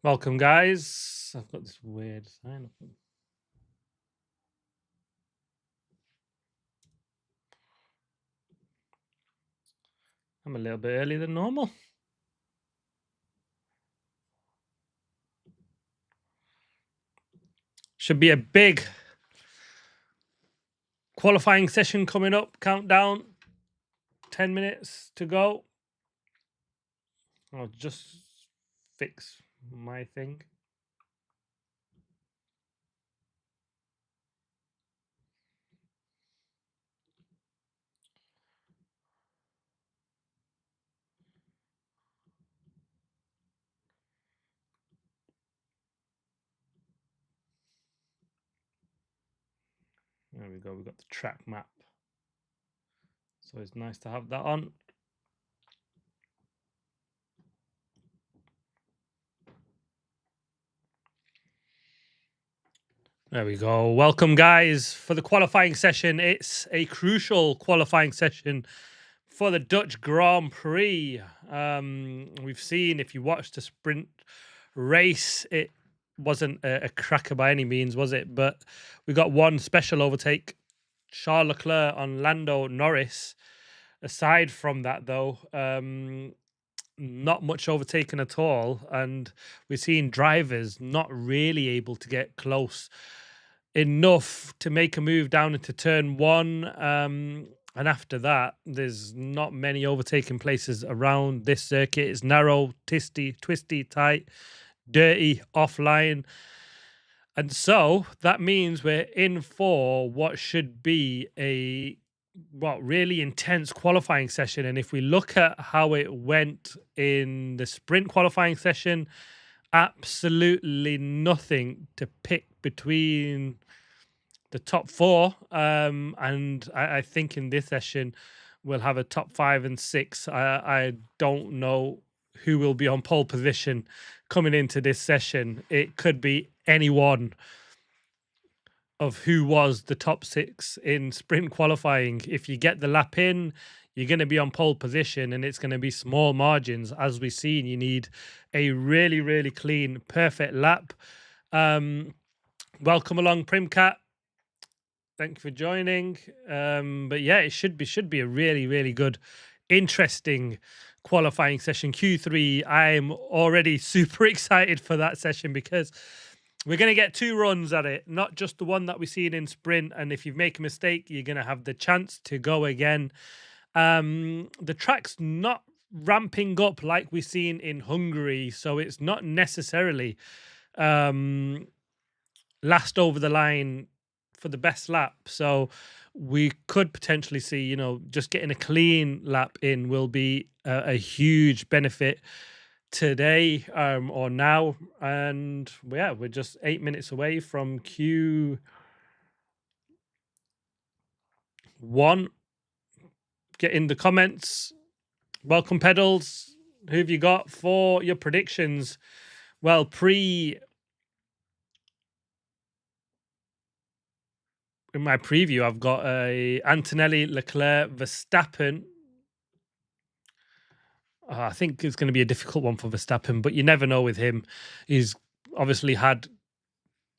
Welcome, guys. I've got this weird sign up. I'm a little bit earlier than normal. Should be a big qualifying session coming up. Countdown. 10 minutes to go. I'll just fix my thing. There we go. We've got the track map. So it's nice to have that on. There we go. Welcome, guys, for the qualifying session. It's a crucial qualifying session for the Dutch Grand Prix. We've seen, if you watched the sprint race, it wasn't a cracker by any means, was it? But we got one special overtake, Charles Leclerc on Lando Norris. Aside from that, though, not much overtaken at all. And we're seeing drivers not really able to get close enough to make a move down into turn one. And after that, there's not many overtaking places around this circuit. It's narrow, twisty, tight, dirty, offline. And so that means we're in for what should be a really intense qualifying session. And if we look at how it went in the sprint qualifying session, absolutely nothing to pick between the top four. And I think in this session, we'll have a top 5 and 6. I don't know who will be on pole position coming into this session. It could be any one of who was the top 6 in sprint qualifying. If you get the lap in, you're going to be on pole position, and it's going to be small margins. As we've seen, you need a really, really clean, perfect lap. Welcome along, Primcat. Thank you for joining. But yeah, it should be a really, really good, interesting qualifying session. Q3, I'm already super excited for that session because we're going to get 2 runs at it, not just the one that we've seen in sprint. And if you make a mistake, you're going to have the chance to go again. The track's not ramping up like we've seen in Hungary, so it's not necessarily last over the line for the best lap. So we could potentially see, just getting a clean lap in will be a huge benefit today or now. And yeah, we're just 8 minutes away from Q1. Get in the comments. Welcome, pedals. Who have you got for your predictions? Well, in my preview, I've got a Antonelli, Leclerc, Verstappen. I think it's going to be a difficult one for Verstappen, but you never know with him. He's obviously had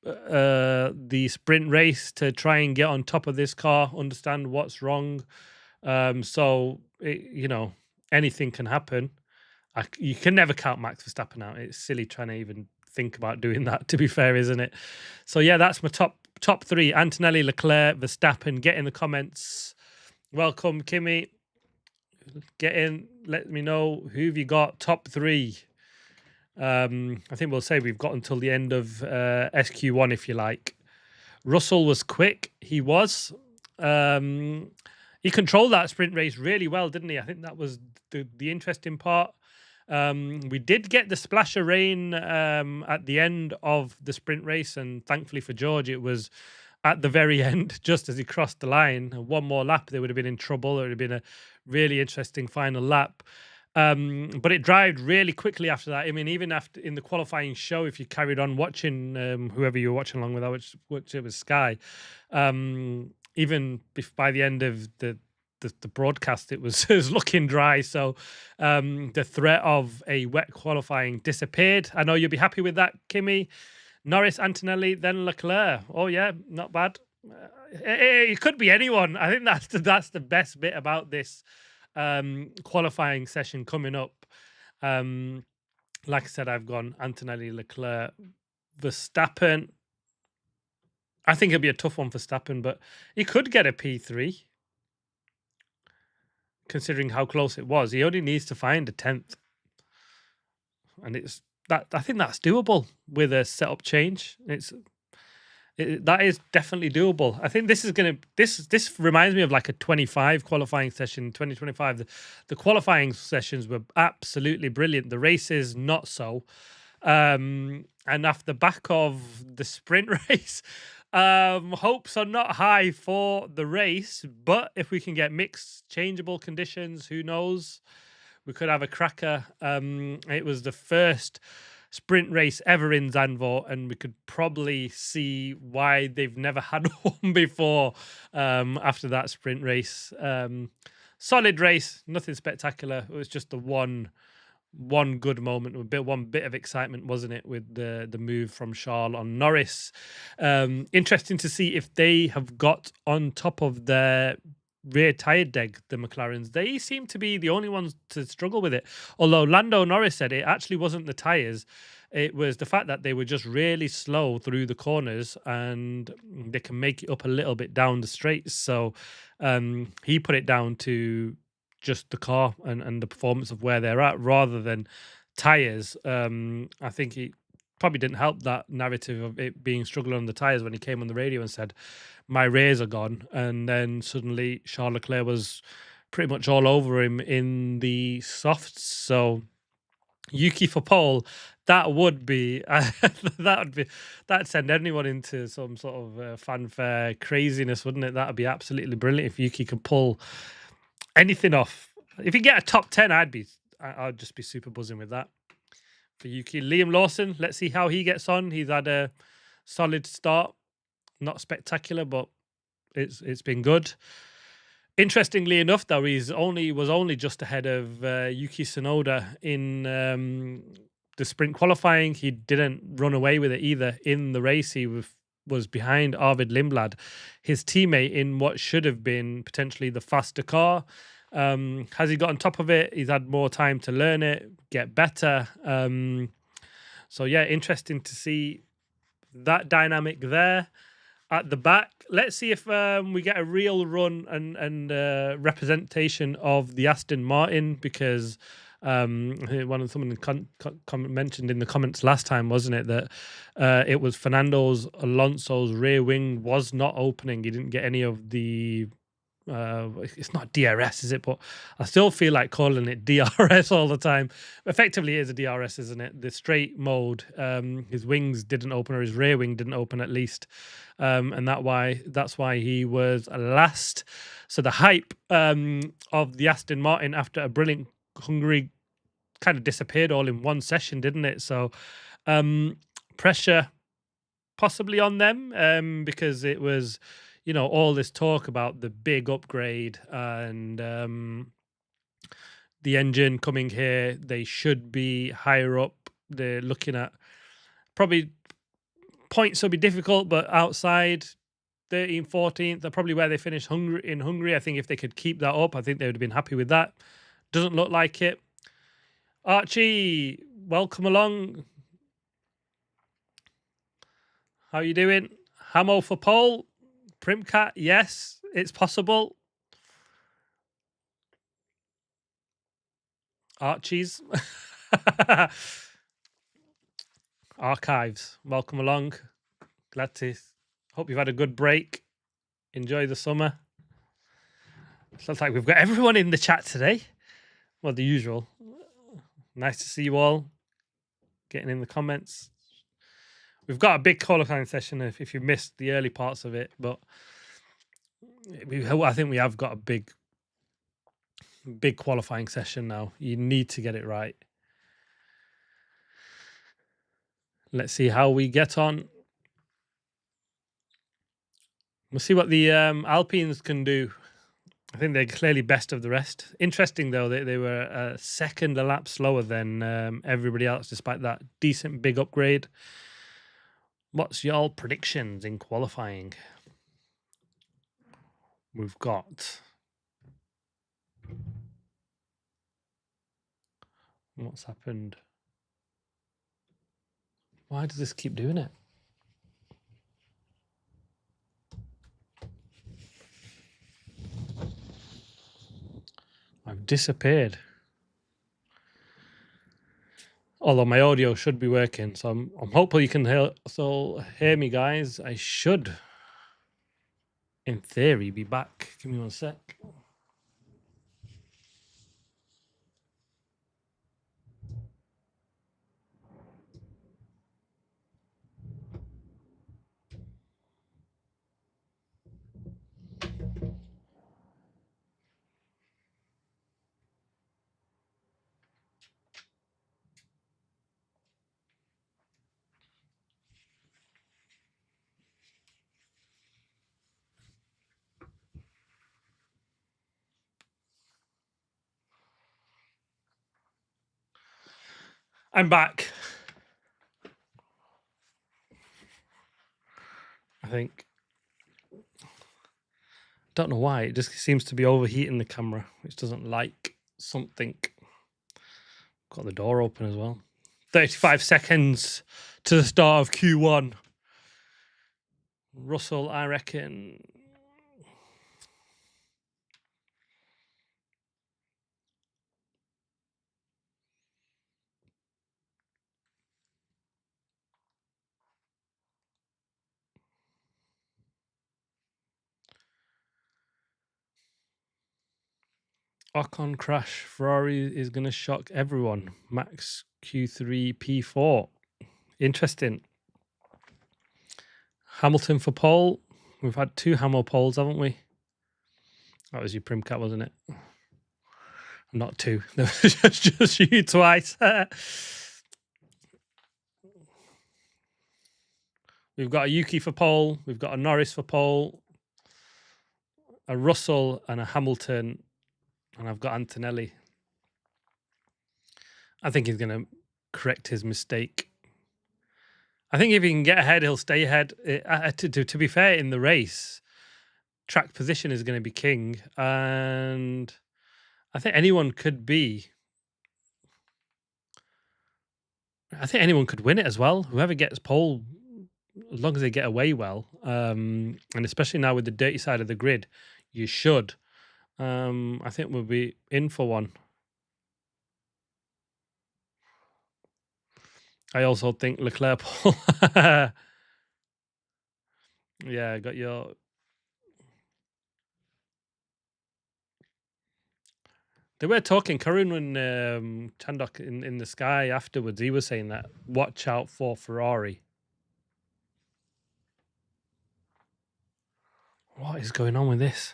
the sprint race to try and get on top of this car, understand what's wrong. So, anything can happen. You can never count Max Verstappen out. It's silly trying to even think about doing that, to be fair, isn't it? So, yeah, that's my top 3. Antonelli, Leclerc, Verstappen. Get in the comments. Welcome, Kimmy. Get in. Let me know who have you got. Top 3. I think we'll say we've got until the end of SQ1, if you like. Russell was quick. He was. He controlled that sprint race really well, didn't he? I think that was the interesting part. We did get the splash of rain at the end of the sprint race, and thankfully for George, it was at the very end, just as he crossed the line. One more lap, they would have been in trouble. It would have been a really interesting final lap. But it dried really quickly after that. I mean, even after in the qualifying show, if you carried on watching, whoever you were watching along with, which it was Sky, even by the end of the broadcast, it was, it was looking dry. So the threat of a wet qualifying disappeared. I know you'll be happy with that, Kimmy. Norris, Antonelli, then Leclerc. Oh yeah, not bad. It could be anyone. I think that's the best bit about this qualifying session coming up. Like I said, I've gone Antonelli, Leclerc, Verstappen. I think it'll be a tough one for Verstappen, but he could get a P3, considering how close it was. He only needs to find a 10th, and it's that. I think that's doable with a setup change. That is definitely doable. I think this is going to this reminds me of like a 25 qualifying session 2025. The qualifying sessions were absolutely brilliant. The races not so. And after the back of the sprint race, hopes are not high for the race, but if we can get mixed changeable conditions, who knows? We could have a cracker. It was the first sprint race ever in Zandvoort, and we could probably see why they've never had one before after that sprint race. Solid race, nothing spectacular. It was just the one good moment, one bit of excitement, wasn't it, with the move from Charles on Norris. Interesting to see if they have got on top of their rear tire deg, the McLarens. They seem to be the only ones to struggle with it. Although Lando Norris said it actually wasn't the tires, it was the fact that they were just really slow through the corners and they can make it up a little bit down the straights. So he put it down to just the car and the performance of where they're at rather than tires. I think it probably didn't help that narrative of it being struggling on the tires when he came on the radio and said, my rears are gone. And then suddenly Charles Leclerc was pretty much all over him in the softs. So Yuki for pole, that would be that'd send anyone into some sort of fanfare craziness, wouldn't it? That'd be absolutely brilliant if Yuki could pull anything off. If you get a top 10, I'd just be super buzzing with that for Yuki. Liam Lawson, let's see how he gets on. He's had a solid start, not spectacular, but it's been good. Interestingly enough, though, was only just ahead of Yuki Tsunoda in the sprint qualifying. He didn't run away with it either in the race. He was behind Arvid Lindblad, his teammate, in what should have been potentially the faster car. Has he got on top of it? He's had more time to learn it, get better. So yeah, interesting to see that dynamic there at the back. Let's see if we get a real run and representation of the Aston Martin, because someone mentioned in the comments last time, wasn't it, that it was Fernando Alonso's rear wing was not opening. He didn't get any of the it's not DRS, is it? But I still feel like calling it DRS all the time. Effectively, it is a DRS, isn't it? The straight mode, his wings didn't open, or his rear wing didn't open at least, and that's why he was last. So the hype of the Aston Martin after a brilliant Hungary kind of disappeared all in one session, didn't it? So pressure possibly on them because it was, all this talk about the big upgrade and the engine coming here. They should be higher up. They're looking at probably points will be difficult, but outside 13th, 14th are probably where they finished in Hungary. I think if they could keep that up, I think they would have been happy with that. Doesn't look like it. Archie, welcome along. How you doing? Hamo for pole. Primcat, yes, it's possible. Archie's. Archives, welcome along. Glad to. Hope you've had a good break. Enjoy the summer. Looks like we've got everyone in the chat today. Well, the usual. Nice to see you all getting in the comments. We've got a big qualifying session if you missed the early parts of it, but I think we have got a big qualifying session now. You need to get it right. Let's see how we get on. We'll see what the Alpines can do. I think they're clearly best of the rest. Interesting, though, they were a second a lap slower than everybody else, despite that decent big upgrade. What's your predictions in qualifying? We've got... What's happened? Why does this keep doing it? I've disappeared. Although my audio should be working, so I'm hopeful you can hear me, guys. I should, in theory, be back. Give me one sec. I'm back. I think. Don't know why. It just seems to be overheating the camera, which doesn't like something. Got the door open as well. 35 seconds to the start of Q1. Russell, I reckon. Ocon crash. Ferrari is going to shock everyone. Max Q3 P4. Interesting. Hamilton for pole. We've had 2 Hamo poles, haven't we? That was your Primcat, wasn't it? Not 2. There was just you twice. We've got a Yuki for pole. We've got a Norris for pole. A Russell and a Hamilton. And I've got Antonelli. I think he's going to correct his mistake. I think if he can get ahead, he'll stay ahead. To be fair, in the race, track position is going to be king. And I think anyone could be... I think anyone could win it as well. Whoever gets pole, as long as they get away well, and especially now with the dirty side of the grid, you should. I think we'll be in for one. I also think Leclerc pole. Yeah, I got your... They were talking, Karun and Chandok in the sky afterwards, he was saying that, watch out for Ferrari. What is going on with this?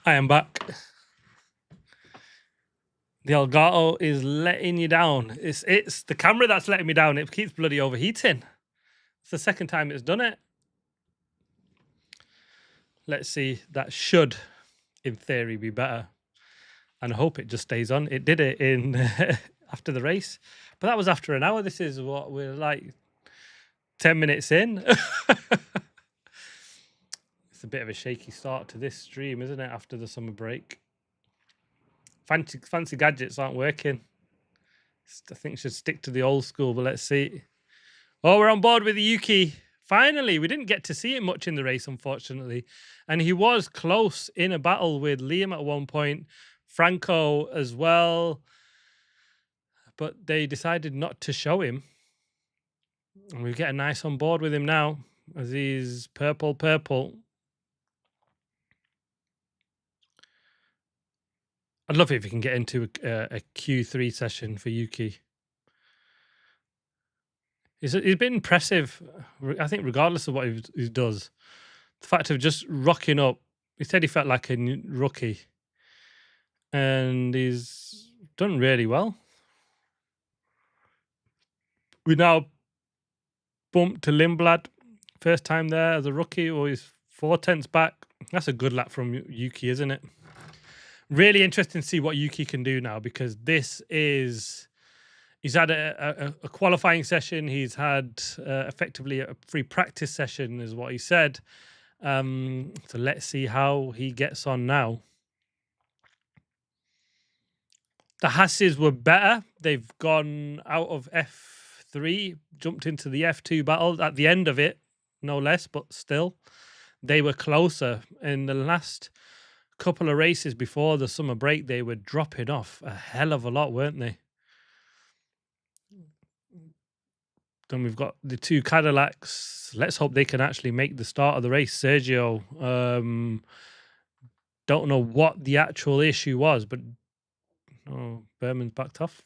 I am back. The Elgato is letting you down. It's the camera that's letting me down. It keeps bloody overheating. It's the second time it's done it. Let's see. That should, in theory, be better. And I hope it just stays on. It did it in after the race. But that was after an hour. This is what we're like 10 minutes in. It's a bit of a shaky start to this stream, isn't it, after the summer break? Fancy gadgets aren't working. I think should stick to the old school, but let's see. Oh, we're on board with the Yuki. Finally, we didn't get to see it much in the race, unfortunately. And he was close in a battle with Liam at one point. Franco as well. but they decided not to show him. And we get a nice on board with him now as he's purple. I'd love it if you can get into a Q3 session for Yuki. He's been impressive, I think, regardless of what he does. The fact of just rocking up, he said he felt like a rookie, and he's done really well. We now bump to Lindblad, first time there as a rookie, or he's 4 tenths back. That's a good lap from Yuki, isn't it? Really interesting to see what Yuki can do now, because he's had a qualifying session. He's had effectively a free practice session, is what he said. So let's see how he gets on now. The Hasses were better. They've gone out of F3, jumped into the F2 battle at the end of it, no less, but still, they were closer. In the last couple of races before the summer break, they were dropping off a hell of a lot, weren't they? Then we've got the two Cadillacs. Let's hope they can actually make the start of the race. Sergio, don't know what the actual issue was, but Berman's backed off.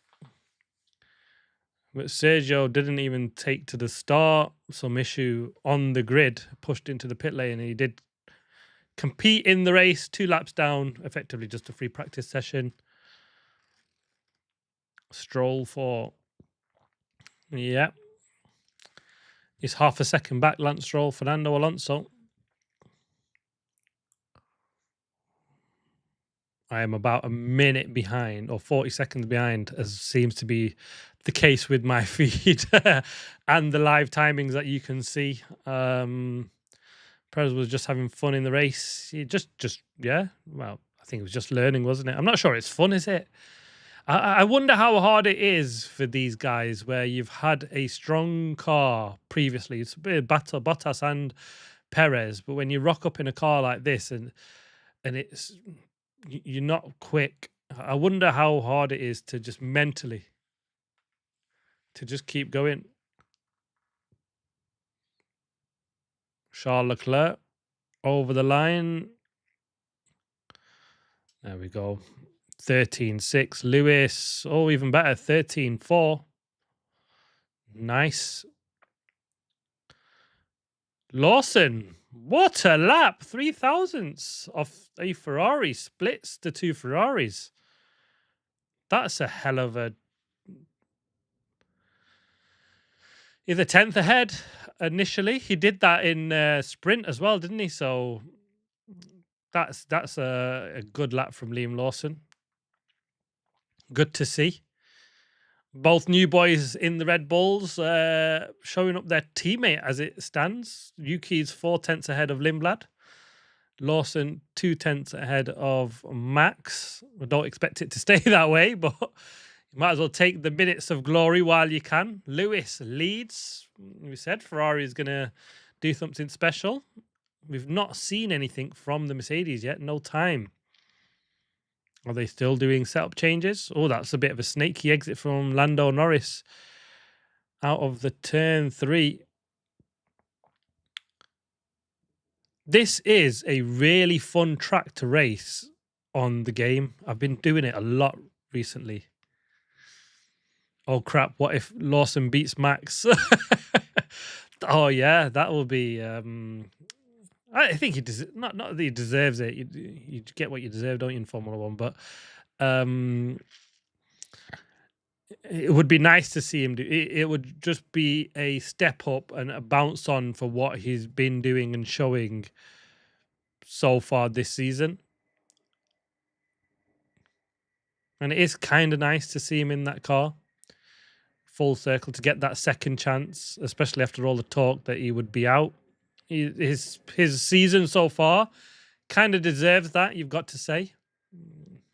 But Sergio didn't even take to the start. Some issue on the grid, pushed into the pit lane, and he did compete in the race. 2 laps down, effectively just a free practice session. Stroll for, yeah. He's half a second back, Lance Stroll, Fernando Alonso. I am about a minute behind, or 40 seconds behind, as seems to be the case with my feed and the live timings that you can see. Perez was just having fun in the race. He just yeah. Well, I think it was just learning, wasn't it? I'm not sure it's fun, is it? I wonder how hard it is for these guys where you've had a strong car previously. It's a bit of Bottas and Perez, but when you rock up in a car like this and it's you're not quick, I wonder how hard it is to just mentally to just keep going. Charles Leclerc over the line. There we go. 13.6. Lewis, oh, even better, 13.4. Nice. Lawson, what a lap. 3,000ths of a Ferrari. Splits the two Ferraris. That's a hell of a... He's a 10th ahead initially. He did that in sprint as well, didn't he? So that's a good lap from Liam Lawson. Good to see. Both new boys in the Red Bulls showing up their teammate as it stands. Yuki's 4 tenths ahead of Lindblad. Lawson 2 tenths ahead of Max. I don't expect it to stay that way, but you might as well take the minutes of glory while you can. Lewis leads. We said Ferrari is going to do something special. We've not seen anything from the Mercedes yet. No time. Are they still doing setup changes? Oh, that's a bit of a snaky exit from Lando Norris out of the turn 3. This is a really fun track to race on the game. I've been doing it a lot recently. Oh, crap. What if Lawson beats Max? Oh, yeah, that will be... I think he not that he deserves it. You get what you deserve, don't you, in Formula One? But it would be nice to see him do. It would just be a step up and a bounce on for what he's been doing and showing so far this season. And it is kind of nice to see him in that car, full circle, to get that second chance, especially after all the talk that he would be out. His season so far kind of deserves that, you've got to say.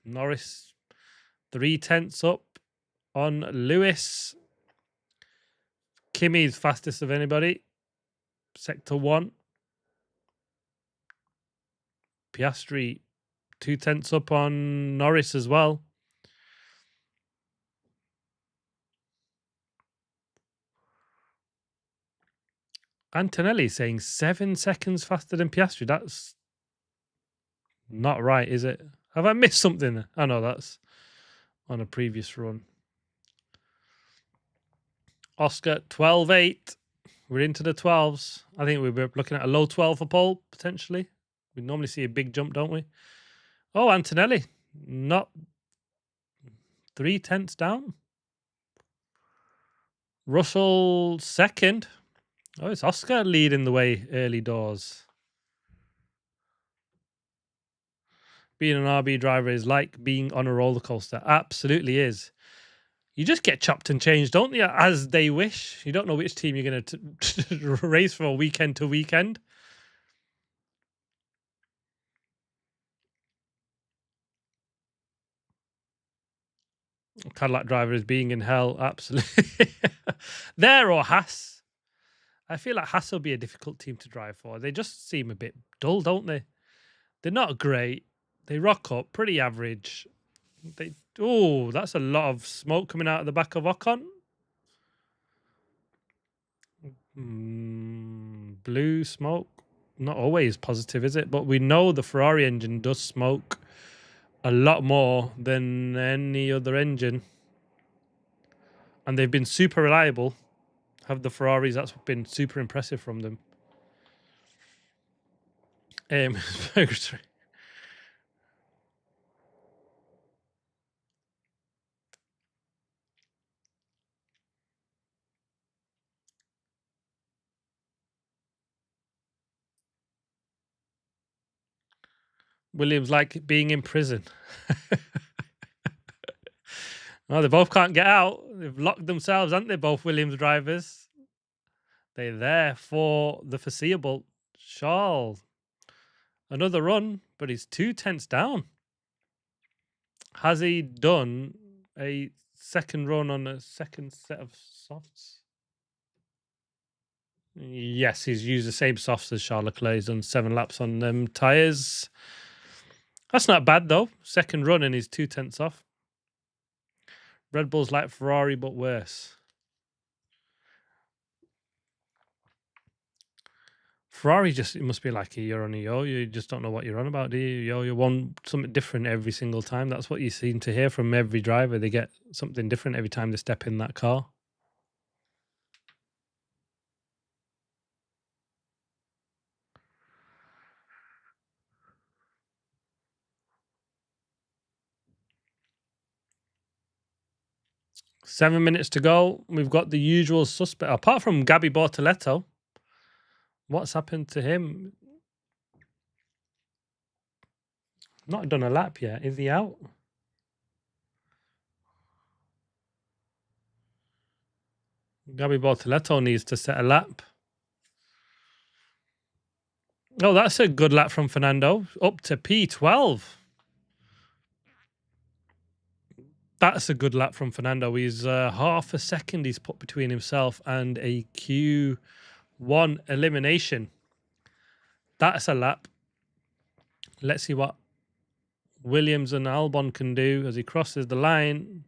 Norris 3 tenths up on Lewis. Kimi's fastest of anybody. Sector 1. Piastri 2 tenths up on Norris as well. Antonelli saying 7 seconds faster than Piastri. That's not right, is it? Have I missed something? I know that's on a previous run. Oscar 12.8. We're into the 12s. I think we're looking at a low 12 for pole, potentially. We normally see a big jump, don't we? Oh, Antonelli, not 3/10 down. Russell second. Oh, it's Oscar leading the way early doors. Being an RB driver is like being on a roller coaster. Absolutely is. You just get chopped and changed, don't you? As they wish. You don't know which team you're going to race for weekend to weekend. Cadillac driver is being in hell. Absolutely. There or Haas. I feel like Haas will be a difficult team to drive for. They just seem a bit dull, don't they? They're not great. They rock up, pretty average. That's a lot of smoke coming out of the back of Ocon. Blue smoke. Not always positive, is it? But we know the Ferrari engine does smoke a lot more than any other engine. And they've been super reliable. Have the Ferraris, that's been super impressive from them. Williams like being in prison. Oh, they both can't get out. They've locked themselves, haven't they, both Williams drivers? They're there for the foreseeable. Charles, another run, but he's 2/10 down. Has he done a second run on a second set of softs? Yes, he's used the same softs as Charles Leclerc. He's done 7 laps on them tyres. That's not bad, though. Second run and he's 2/10 off. Red Bull's like Ferrari, but worse. Ferrari it must be like you're on a yo. You just don't know what you're on about, do you? You want something different every single time. That's what you seem to hear from every driver. They get something different every time they step in that car. Seven minutes to go. We've got the usual suspect. Apart from Gabby Bortoleto, what's happened to him? Not done a lap yet. Is he out? Gabby Bortoleto needs to set a lap. Oh, that's a good lap from Fernando. Up to P12. That's a good lap from Fernando. He's half a second he's put between himself and a Q1 elimination. That's a lap. Let's see what Williams and Albon can do as he crosses the line.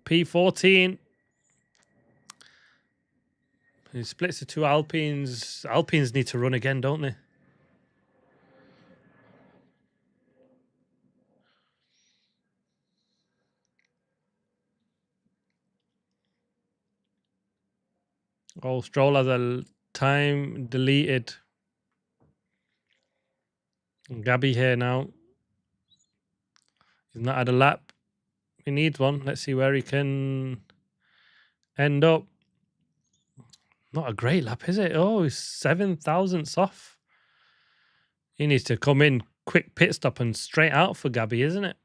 P14. He splits the two Alpines. Alpines need to run again, don't they? Oh, Stroll has a time deleted. Gabby here now. He's not had a lap. He needs one. Let's see where he can end up. Not a great lap, is it? Oh, he's 7 thousandths off. He needs to come in, quick pit stop and straight out for Gabby, isn't it?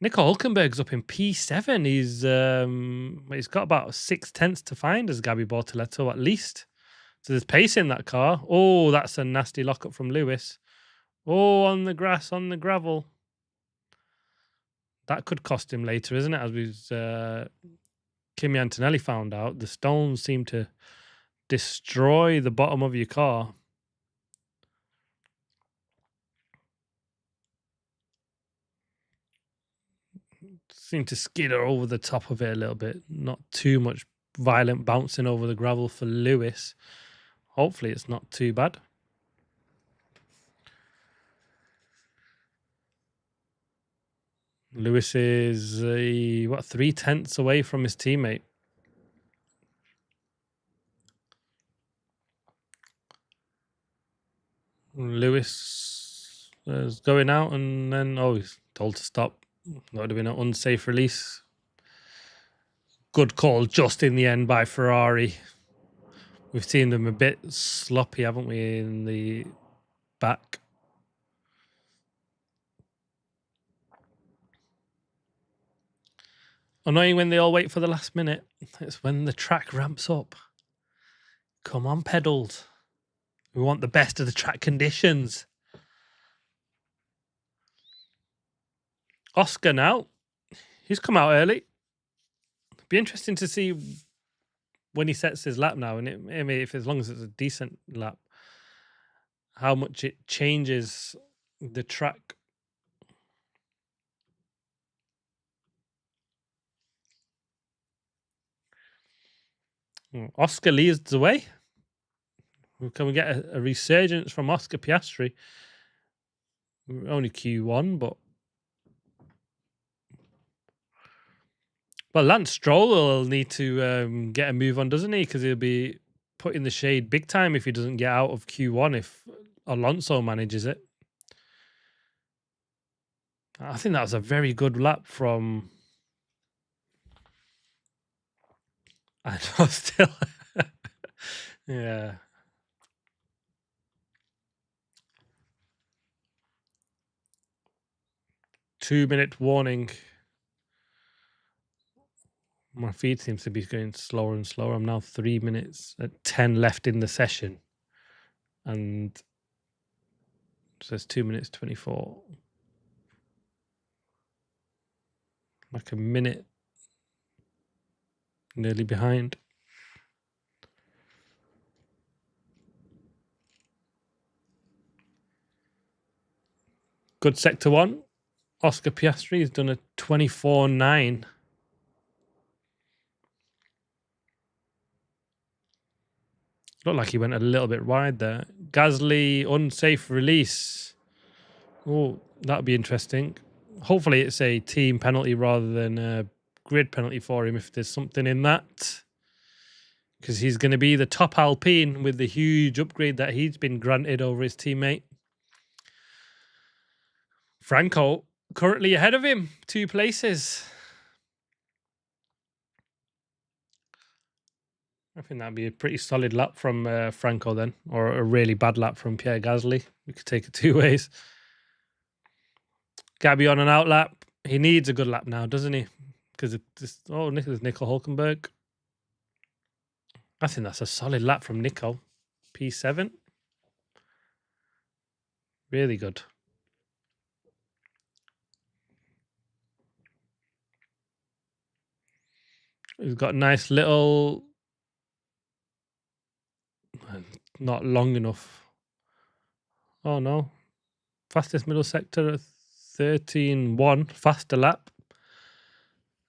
Nico Hulkenberg's up in P7. He's got about 6/10 to find as Gabby Bortoleto at least. So there's pace in that car. Oh, that's a nasty lockup from Lewis. Oh, on the grass, on the gravel. That could cost him later, isn't it? As Kimi Antonelli found out, the stones seem to destroy the bottom of your car. Seem to skid over the top of it a little bit. Not too much violent bouncing over the gravel for Lewis. Hopefully it's not too bad. Lewis is 3/10 away from his teammate. Lewis is going out, and then he's told to stop. That would have been an unsafe release. Good call just in the end by Ferrari. We've seen them a bit sloppy, haven't we, in the back. Annoying when they all wait for the last minute. It's when the track ramps up. Come on, pedals. We want the best of the track conditions. Oscar now. He's come out early. Be interesting to see when he sets his lap now, and if as long as it's a decent lap, how much it changes the track. Oscar leads the way. Can we get a resurgence from Oscar Piastri? Only Q1, but Lance Stroll will need to get a move on, doesn't he? Because he'll be put in the shade big time if he doesn't get out of Q1 if Alonso manages it. I think that was a very good lap from... I know, still. Yeah. 2-minute warning. My feed seems to be going slower and slower. I'm now 3 minutes at 10 left in the session. And it says 2 minutes 24. Like a minute nearly behind. Good sector one. Oscar Piastri has done a 24.9. Looked like he went a little bit wide there. Gasly, unsafe release. Oh, that'll be interesting. Hopefully it's a team penalty rather than a grid penalty for him if there's something in that. Because he's going to be the top Alpine with the huge upgrade that he's been granted over his teammate. Franco currently ahead of him, 2 places. I think that'd be a pretty solid lap from Franco then, or a really bad lap from Pierre Gasly. We could take it 2 ways. Gabby on an out lap. He needs a good lap now, doesn't he? Because there's Nico Hulkenberg. I think that's a solid lap from Nico. P7. Really good. He's got a nice little... Not long enough. Oh, no. Fastest middle sector at 13.1. Faster lap.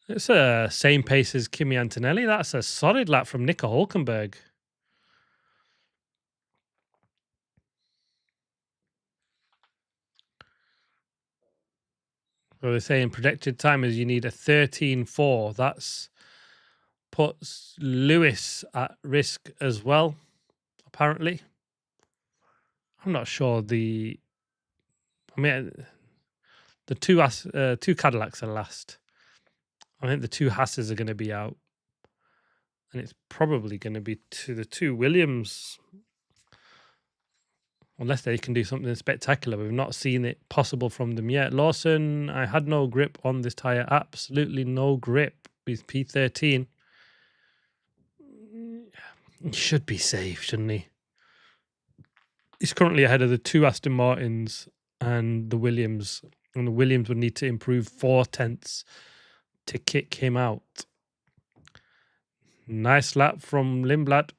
It's the same pace as Kimi Antonelli. That's a solid lap from Nico Hulkenberg. So they're saying projected time is you need a 13.4. That's puts Lewis at risk as well, apparently. I'm not sure the two Cadillacs are last. I think the 2 Hasses are going to be out. And it's probably going to be to the 2 Williams. Unless they can do something spectacular. We've not seen it possible from them yet. Lawson, I had no grip on this tyre. Absolutely no grip. He's P13. He should be safe, shouldn't he? He's currently ahead of the 2 Aston Martins and the Williams. And the Williams would need to improve 4/10 to kick him out. Nice lap from Lindblad.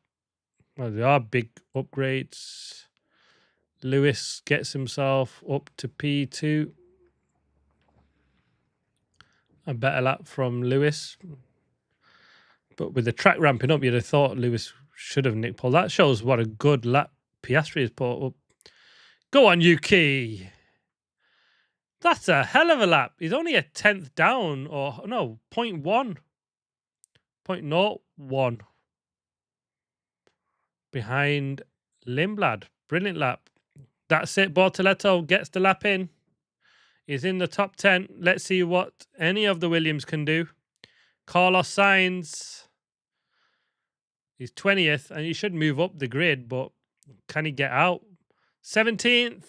Well, they are big upgrades. Lewis gets himself up to P2. A better lap from Lewis. But with the track ramping up, you'd have thought Lewis should have nicked pole. That shows what a good lap Piastri has put up. Go on, Yuki. That's a hell of a lap. He's only a 10th down, or no, 0.1. 0.01 behind Lindblad. Brilliant lap. That's it. Bortoleto gets the lap in. He's in the top 10. Let's see what any of the Williams can do. Carlos Sainz. He's 20th, and he should move up the grid, but can he get out? 17th.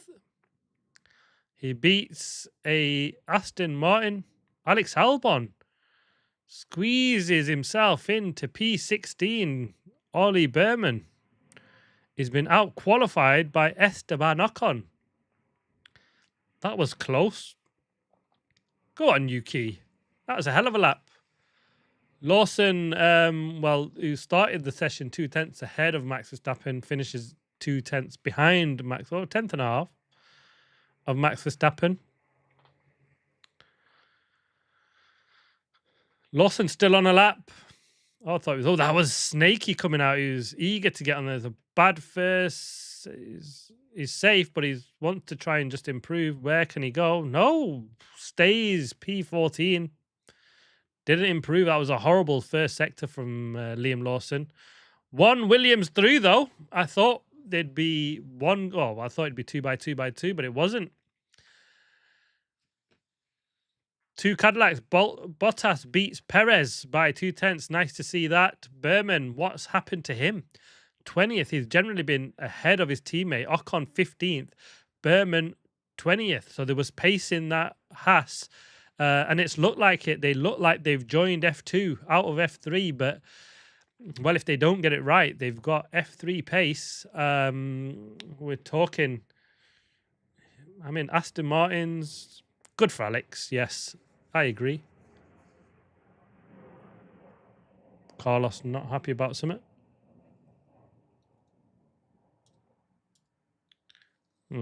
He beats a Aston Martin. Alex Albon squeezes himself into P16. Ollie Berman. He's been out-qualified by Esteban Ocon. That was close. Go on, Yuki. That was a hell of a lap. Lawson, who started the session 2 tenths ahead of Max Verstappen, finishes 2 tenths behind Max, 10th and a half of Max Verstappen. Lawson still on a lap. That was snaky coming out. He was eager to get on there. There's a bad first. He's safe, but he wants to try and just improve. Where can he go? No, stays P14. Didn't improve. That was a horrible first sector from Liam Lawson. One Williams through, though. I thought there'd be one. Oh, I thought it'd be 2 by 2 by 2, but it wasn't. 2 Cadillacs. Bottas beats Perez by 2 tenths. Nice to see that. Berman, what's happened to him? 20th. He's generally been ahead of his teammate. Ocon 15th. Berman 20th. So there was pace in that Haas. And it's looked like it. They look like they've joined F2 out of F3. But, well, if they don't get it right, they've got F3 pace. We're talking, Aston Martin's good for Alex. Yes, I agree. Carlos not happy about something.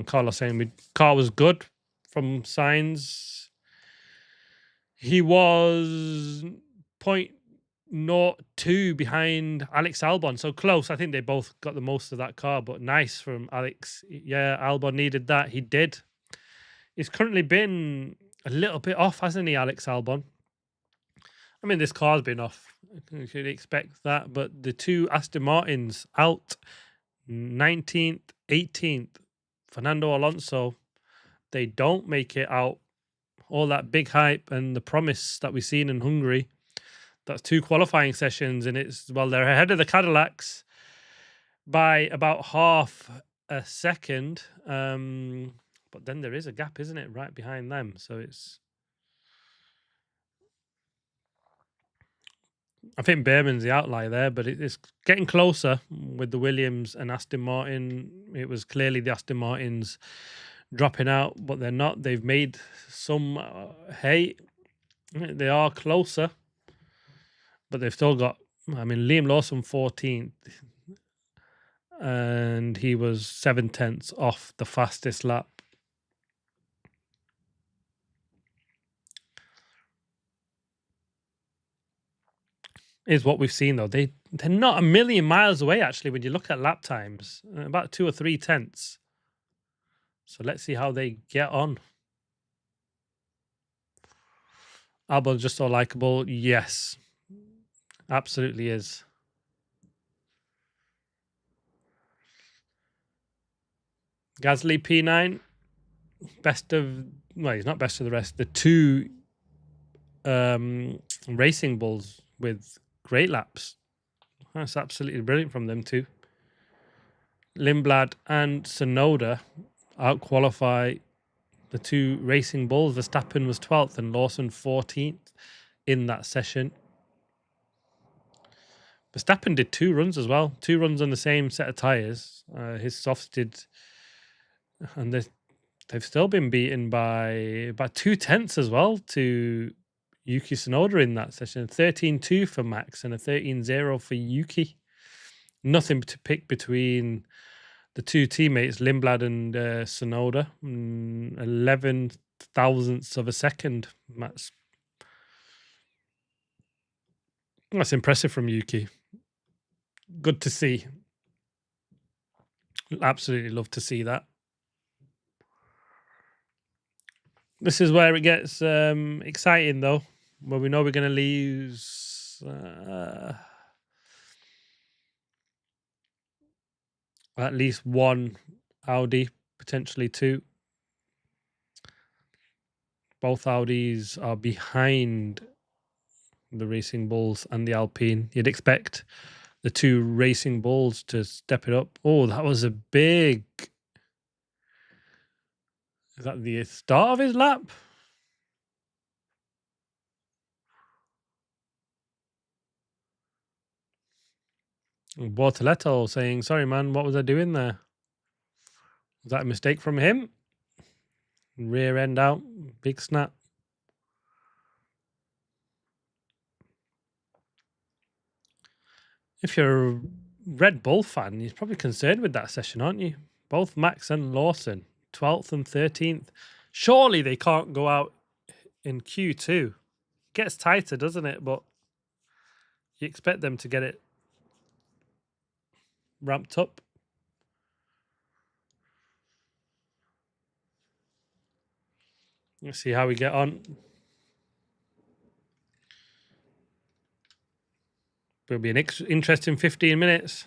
Carlos saying car was good from Sainz. He was 0.02 behind Alex Albon. So close. I think they both got the most of that car, but nice from Alex. Yeah, Albon needed that. He did. He's currently been a little bit off, hasn't he, Alex Albon? This car's been off. You should expect that. But the 2 Aston Martins out 19th, 18th. Fernando Alonso, they don't make it out. All that big hype and the promise that we've seen in Hungary. That's 2 qualifying sessions, and they're ahead of the Cadillacs by about half a second. But then there is a gap, isn't it, right behind them? So I think Berman's the outlier there, but it's getting closer with the Williams and Aston Martin. It was clearly the Aston Martins dropping out, but they're not. They've made some hay. They are closer, but they've still got, Liam Lawson 14th, and he was 7 tenths off the fastest lap. Is what we've seen, though. They're not a million miles away, actually, when you look at lap times. About 2 or 3 tenths. So let's see how they get on. Albon's just so likable. Yes. Absolutely is. Gasly P9. He's not best of the rest. The 2 Racing Bulls with great laps. That's absolutely brilliant from them too. Lindblad and Tsunoda out-qualify the 2 Racing Bulls. Verstappen was 12th and Lawson 14th in that session. Verstappen did 2 runs as well. 2 runs on the same set of tyres. His softs did, and they've still been beaten by about 2 tenths as well to Yuki Tsunoda in that session. 13-2 for Max and a 13-0 for Yuki. Nothing to pick between the 2 teammates, Lindblad and Tsunoda. 11 thousandths of a second. That's That's impressive from Yuki. Good to see. Absolutely love to see that. This is where it gets exciting, though, where we know we're going to lose at least one Audi, potentially two. Both Audis are behind the Racing Bulls and the Alpine. You'd expect the two Racing Bulls to step it up. Oh, that was a big... Is that the start of his lap? Bortoletto saying, sorry, man, what was I doing there? Was that a mistake from him? Rear end out, big snap. If you're a Red Bull fan, you're probably concerned with that session, aren't you? Both Max and Lawson, 12th and 13th. Surely they can't go out in Q2. Gets tighter, doesn't it? But you expect them to get it ramped up. Let's see how we get on. It'll be an interesting 15 minutes.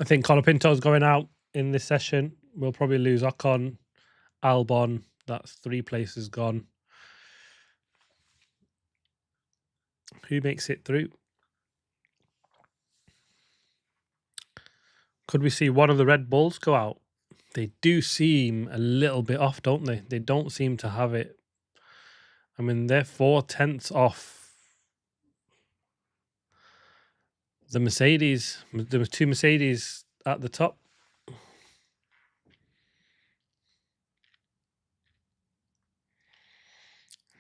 I think Colapinto's going out in this session. We'll probably lose Ocon, Albon. That's 3 places gone. Who makes it through? Could we see one of the Red Bulls go out? They do seem a little bit off, don't they? They don't seem to have it. I mean, they're 4/10 off the Mercedes. There was 2 Mercedes at the top.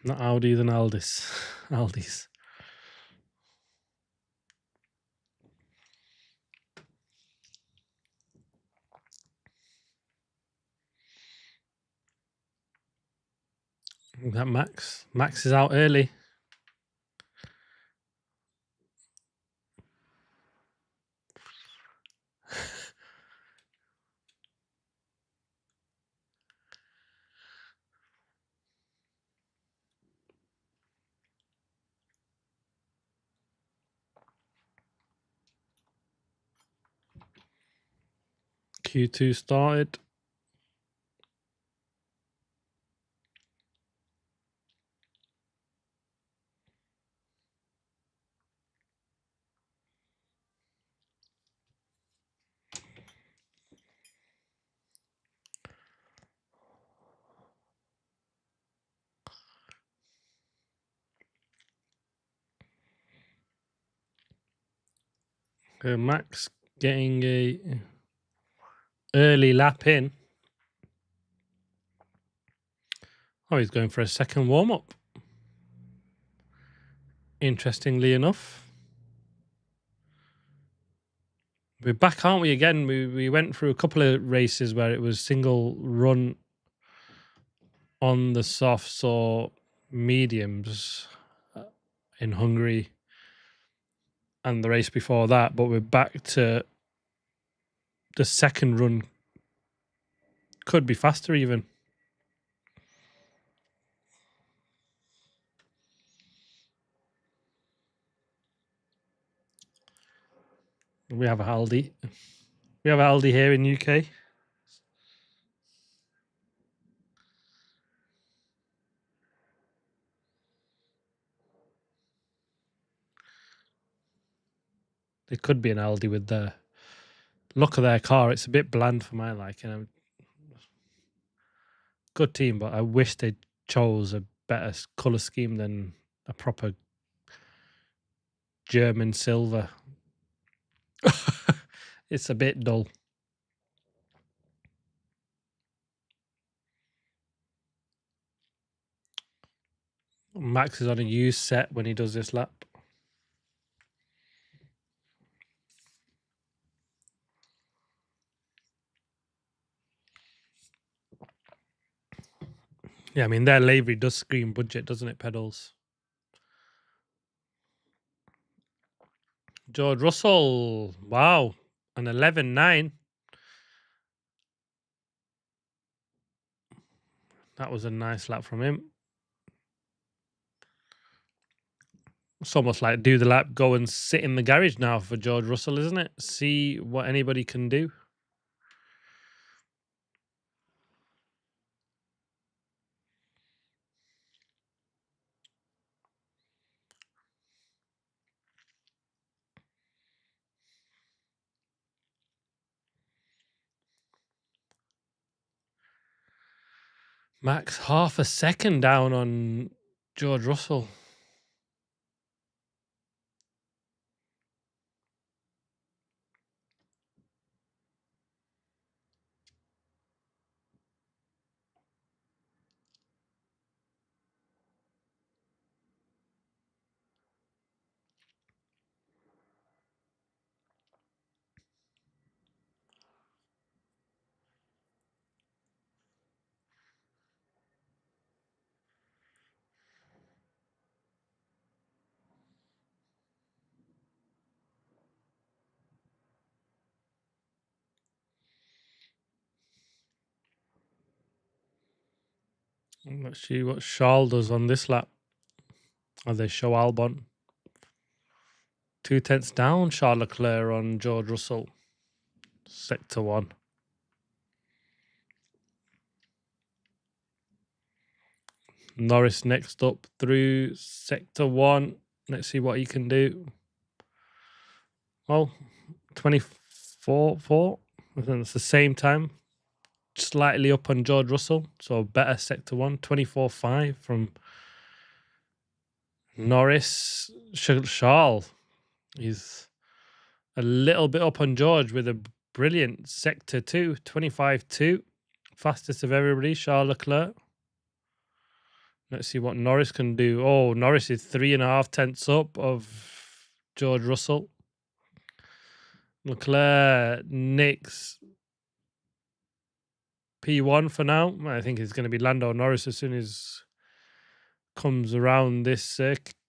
Not Audi, then Aldis. Aldis. That Max. Max is out early. Q2 started. Max getting a early lap in. Oh, he's going for a second warm-up. Interestingly enough. We're back, aren't we, again? We went through a couple of races where it was single run on the softs or mediums in Hungary and the race before that, but we're back to the second run. Could be faster even. We have a Aldi. We have Aldi here in UK. It could be an Aldi with the look of their car. It's a bit bland for my liking. Good team, but I wish they chose a better colour scheme than a proper German silver. It's a bit dull. Max is on a used set when he does this lap. Yeah, I mean, their livery does scream budget, doesn't it, pedals? George Russell, wow, an 11.9. That was a nice lap from him. It's almost like do the lap, go and sit in the garage now for George Russell, isn't it? See what anybody can do. Max half a second down on George Russell. Let's see what Charles does on this lap. As they show Albon. 2/10 down, Charles Leclerc on George Russell. Sector 1. Norris next up through Sector 1. Let's see what he can do. Well, 24.4. I think it's the same time. Slightly up on George Russell. So better Sector 1. 24.5 from Norris. Charles. He's a little bit up on George with a brilliant Sector 2. 25.2. Fastest of everybody, Charles Leclerc. Let's see what Norris can do. Oh, Norris is 3.5 tenths up of George Russell. Leclerc nicks P1 for now. I think it's going to be Lando Norris as soon as comes around this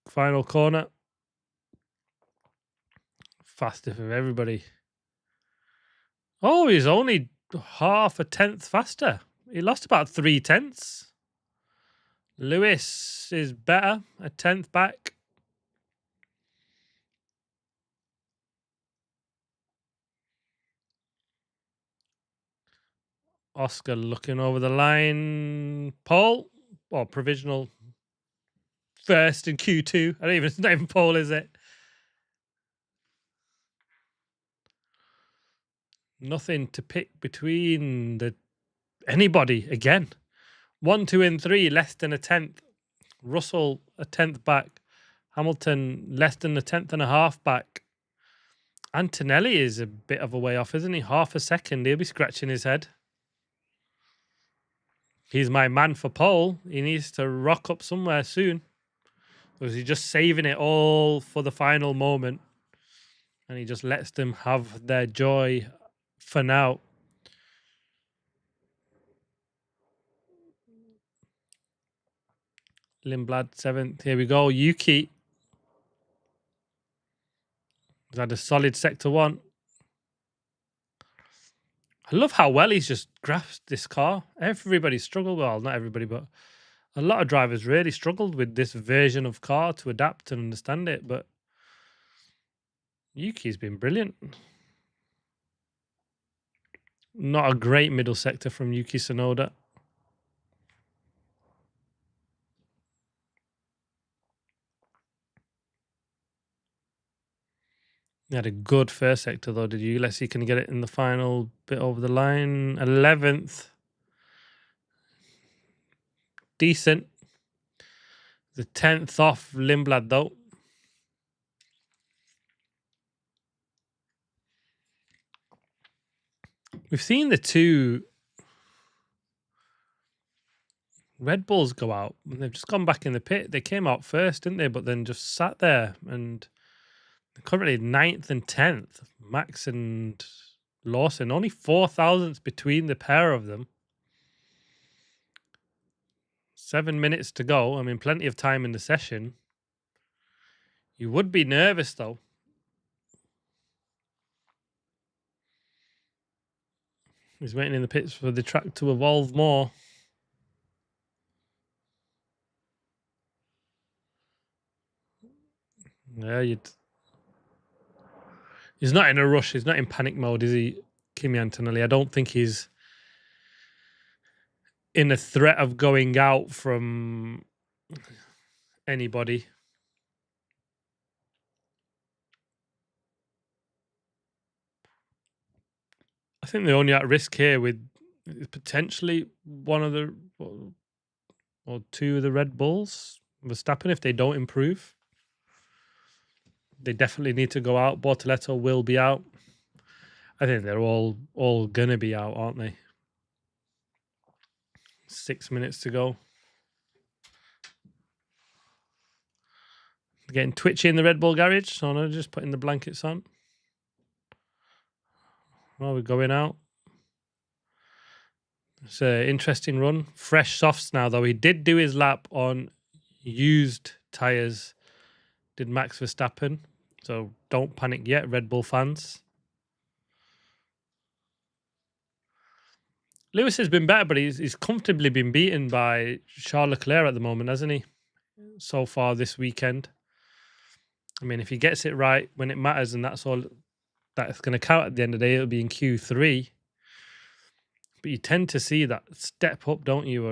final corner. Fastest of everybody. Oh, he's only half a tenth faster. He lost about 3 tenths. Lewis is better, a tenth back. Oscar looking over the line. Pole or provisional first in Q2. I don't even, it's not even pole, is it? Nothing to pick between anybody again. 1, 2, and 3, less than a tenth. Russell a tenth back. Hamilton less than a tenth and a half back. Antonelli is a bit of a way off, isn't he? Half a second. He'll be scratching his head. He's my man for pole. He needs to rock up somewhere soon. Or is he just saving it all for the final moment? And he just lets them have their joy for now. Lindblad 7th. Here we go. Yuki has had a solid Sector 1. I love how well he's just grasped this car. Everybody struggled. Well, not everybody, but a lot of drivers really struggled with this version of car to adapt and understand it. But Yuki's been brilliant. Not a great middle sector from Yuki Tsunoda. He had a good first sector though, did you? Let's see, can he get it in the final bit over the line? 11th. Decent. The 10th off Lindblad though. We've seen the two Red Bulls go out. They've just gone back in the pit. They came out first, didn't they? But then just sat there and currently 9th and 10th. Max and Lawson. Only 4 thousandths between the pair of them. 7 minutes to go. I mean, plenty of time in the session. You would be nervous, though. He's waiting in the pits for the track to evolve more. Yeah, he's not in a rush. He's not in panic mode, is he, Kimi Antonelli? I don't think he's in a threat of going out from anybody. I think the only at risk here with is potentially one of the or two of the Red Bulls, Verstappen, if they don't improve. They definitely need to go out. Bortoletto will be out. I think they're all gonna be out, aren't they? 6 minutes to go. Getting twitchy in the Red Bull garage. So no, just putting the blankets on. Well, we're going out. It's an interesting run. Fresh softs now, though. He did do his lap on used tyres, did Max Verstappen. So don't panic yet, Red Bull fans. Lewis has been better, but he's comfortably been beaten by Charles Leclerc at the moment, hasn't he? So far this weekend. I mean, if he gets it right when it matters, and that's all that's going to count at the end of the day, it'll be in Q3. But you tend to see that step up, don't you?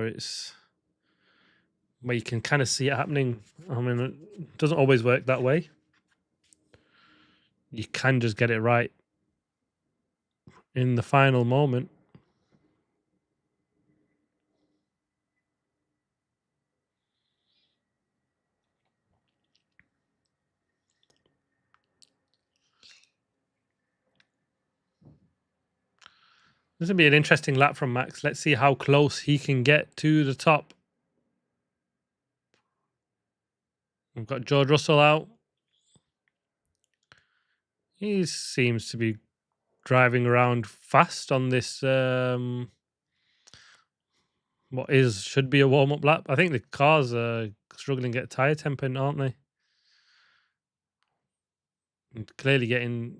Where you can kind of see it happening. I mean, it doesn't always work that way. You can just get it right in the final moment. This will be an interesting lap from Max. Let's see how close he can get to the top. We've got George Russell out. He seems to be driving around fast on this should be a warm-up lap. I think the cars are struggling to get tyre temp, aren't they? And clearly getting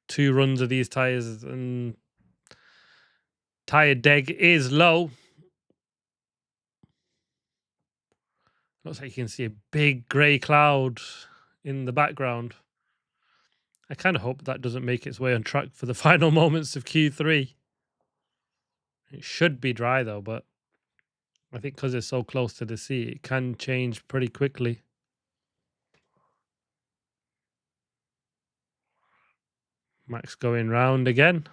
2 runs of these tyres, and tyre deg is low. Looks like you can see a big grey cloud in the background. I kind of hope that doesn't make its way on track for the final moments of Q3. It should be dry though, but I think because it's so close to the sea, it can change pretty quickly. Max going round again.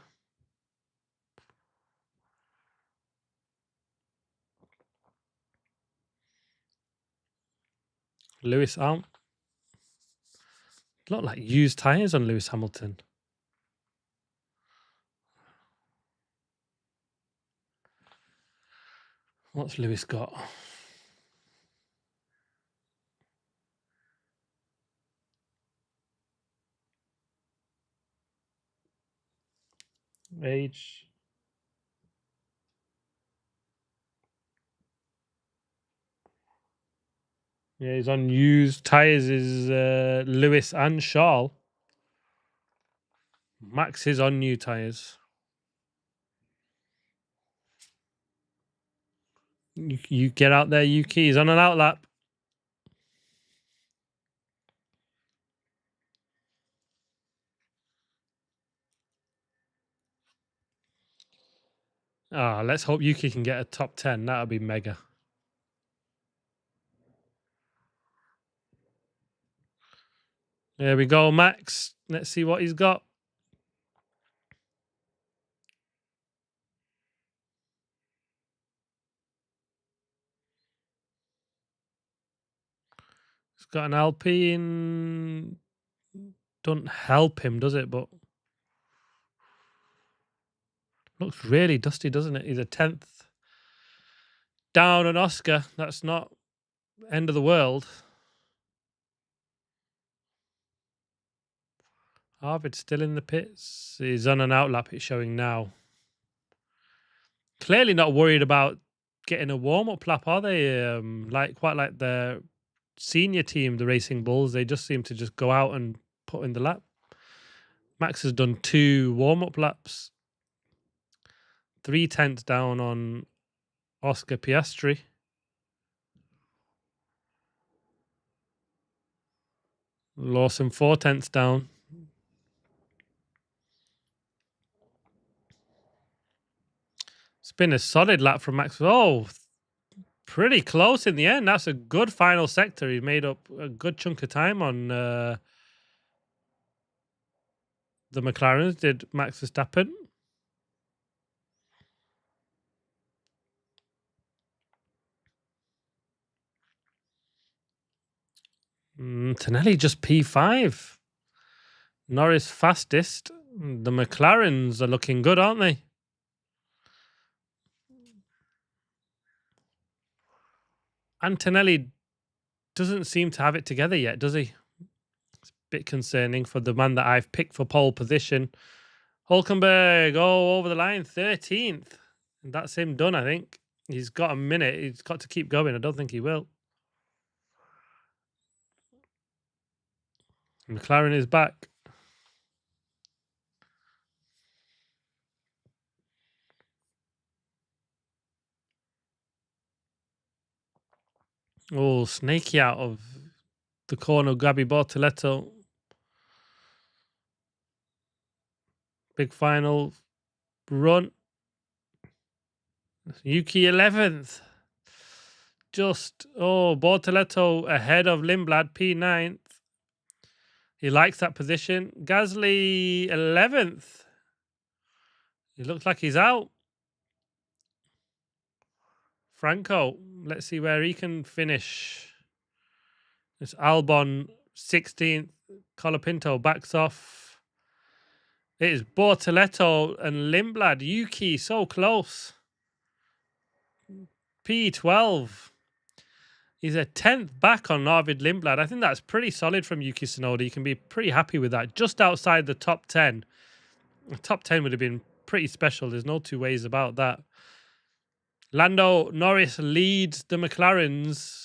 Lewis out. Look like used tyres on Lewis Hamilton. What's Lewis got? Age. Yeah, he's on used tyres is Lewis and Charles. Max is on new tyres. You get out there, Yuki. He's on an outlap. Let's hope Yuki can get a top 10. That would be mega. There we go, Max. Let's see what he's got. He's got an Alpine. Doesn't help him, does it? But looks really dusty, doesn't it? He's a 10th down on Oscar. That's not end of the world. Harvard's still in the pits. He's on an outlap, it's showing now. Clearly not worried about getting a warm-up lap, are they? Quite like the senior team, the Racing Bulls. They just seem to just go out and put in the lap. Max has done 2 warm-up laps. 3/10 down on Oscar Piastri. Lawson 4/10 down. It's been a solid lap from Max. Oh, pretty close in the end. That's a good final sector. He made up a good chunk of time on the McLarens, did Max Verstappen. Tonelli just P5. Norris fastest. The McLarens are looking good, aren't they? Antonelli doesn't seem to have it together yet, does he? It's a bit concerning for the man that I've picked for pole position. Hulkenberg, over the line, 13th. And that's him done, I think. He's got a minute. He's got to keep going. I don't think he will. McLaren is back. Oh, snaky out of the corner, Gabby Bortoleto. Big final run. Yuki 11th. Bortoleto ahead of Lindblad, P9th. He likes that position. Gasly 11th. He looks like he's out. Franco, let's see where he can finish. It's Albon 16th. Colapinto backs off. It is Bortoleto and Lindblad. Yuki so close. P12. He's a 10th back on Arvid Lindblad. I think that's pretty solid from Yuki Tsunoda. You can be pretty happy with that. Just outside the top 10. The top 10 would have been pretty special. There's no two ways about that. Lando Norris leads the McLarens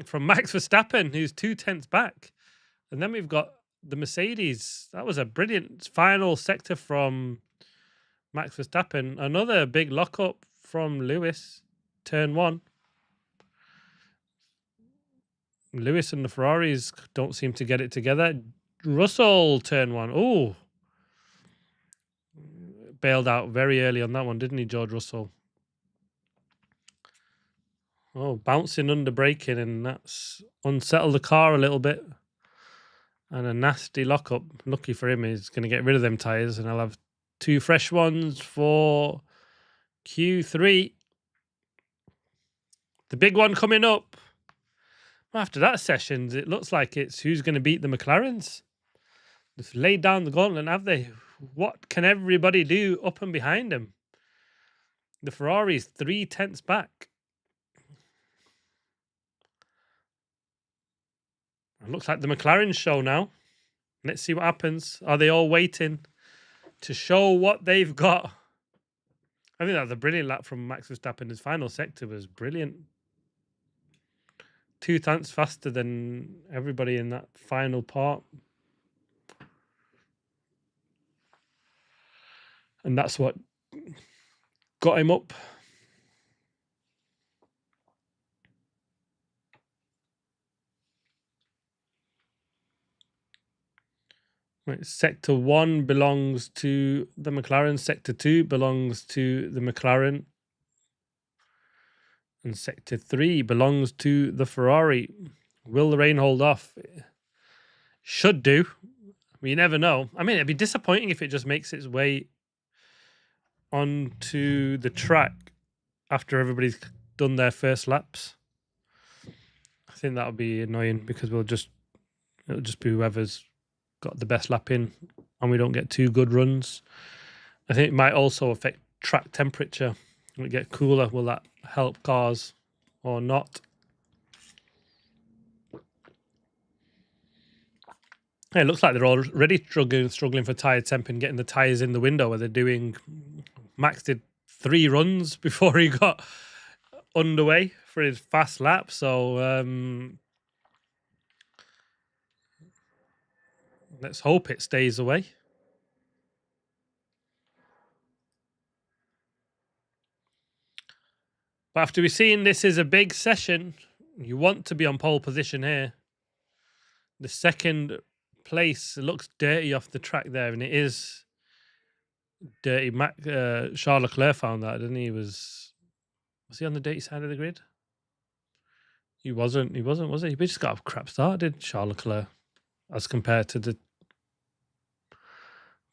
from Max Verstappen, who's 2/10 back. And then we've got the Mercedes. That was a brilliant final sector from Max Verstappen. Another big lockup from Lewis, turn 1. Lewis and the Ferraris don't seem to get it together. Russell, turn 1. Oh, bailed out very early on that one, didn't he, George Russell? Oh, bouncing under braking, and that's unsettled the car a little bit. And a nasty lockup. Lucky for him, he's going to get rid of them tyres, and I'll have 2 fresh ones for Q3. The big one coming up. After that session, it looks like it's who's going to beat the McLarens. Just laid down the gauntlet, have they? What can everybody do up and behind them? The Ferrari's 3/10 back. It looks like the McLaren show now. Let's see what happens. Are they all waiting to show what they've got? I think that was a brilliant lap from Max Verstappen. His final sector was brilliant. 2/10 faster than everybody in that final part. And that's what got him up. Right, Sector 1 belongs to the McLaren. Sector 2 belongs to the McLaren. And Sector 3 belongs to the Ferrari. Will the rain hold off? Should do. You never know. I mean, it'd be disappointing if it just makes its way onto the track after everybody's done their first laps. I think that would be annoying because it'll just be whoever's got the best lap in, and we don't get 2 good runs. I think it might also affect track temperature. Will it get cooler? Will that help cars or not? It looks like they're already struggling for tyre temp and getting the tyres in the window where they're doing... Max did 3 runs before he got underway for his fast lap. So let's hope it stays away. But after we've seen this is a big session, you want to be on pole position here. The second place looks dirty off the track there, and it is dirty. Charles Leclerc found that, didn't he? Was he on the dirty side of the grid? He wasn't, was he? He just got a crap start, did Charles Leclerc, as compared to the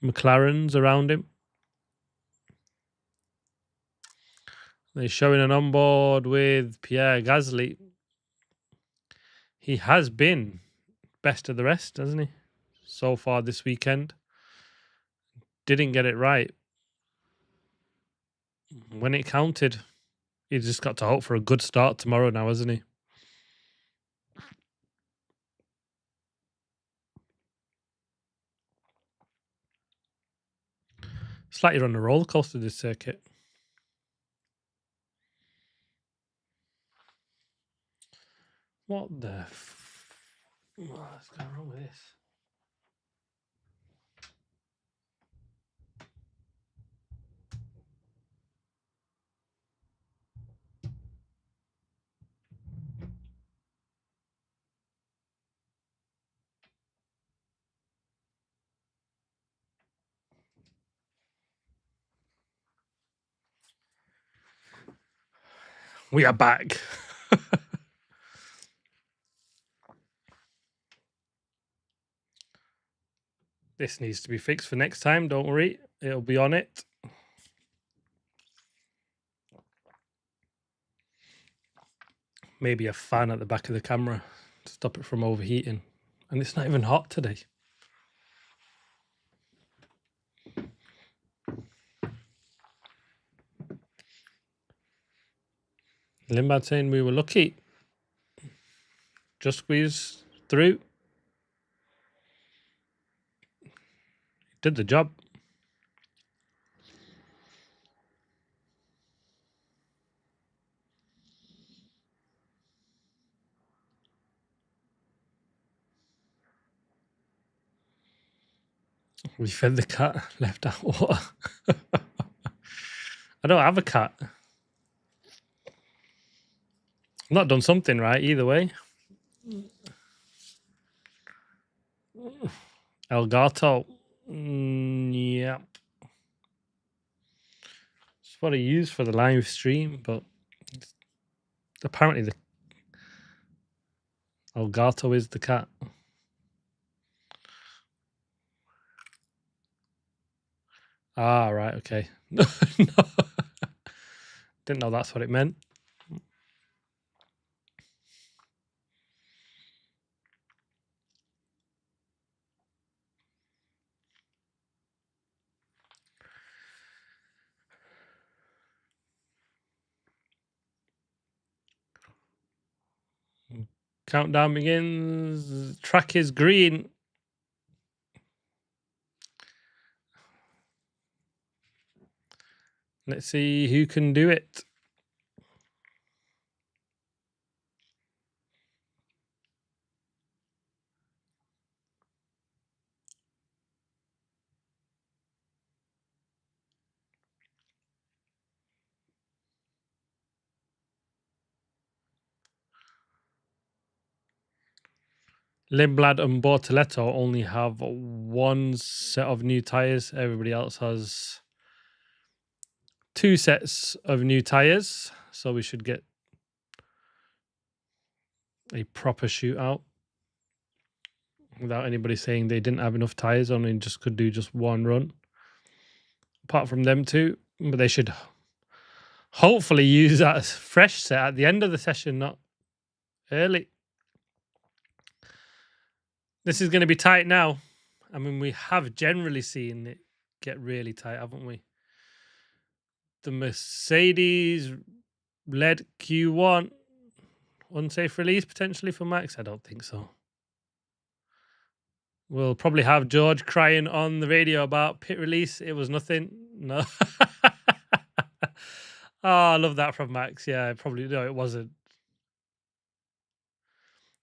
McLarens around him. They're showing an onboard with Pierre Gasly. He has been best of the rest, hasn't he? So far this weekend. Didn't get it right when it counted. He's just got to hope for a good start tomorrow now, hasn't he? It's like you're on a roller coaster, this circuit. What the what's going wrong with this? We are back. This needs to be fixed for next time. Don't worry. It'll be on it. Maybe a fan at the back of the camera to stop it from overheating. And it's not even hot today. Limbad saying we were lucky. Just squeezed through. Did the job. We fed the cat, left out water. I don't have a cat. I've not done something right either way. Elgato. Yeah. It's what I use for the live stream, but apparently the Elgato is the cat. Ah, right, okay. No. Didn't know that's what it meant. Countdown begins. Track is green. Let's see who can do it. Lindblad and Bortoletto only have one set of new tyres. Everybody else has two sets of new tyres. So we should get a proper shootout without anybody saying they didn't have enough tyres on and just could do just one run. Apart from them two. But they should hopefully use that fresh set at the end of the session, not early. This is going to be tight now. I mean, we have generally seen it get really tight, haven't we? The Mercedes led Q1. Unsafe release potentially for Max? I don't think so. We'll probably have George crying on the radio about pit release. It was nothing. No. Oh, I love that from Max. Yeah, probably no, it wasn't.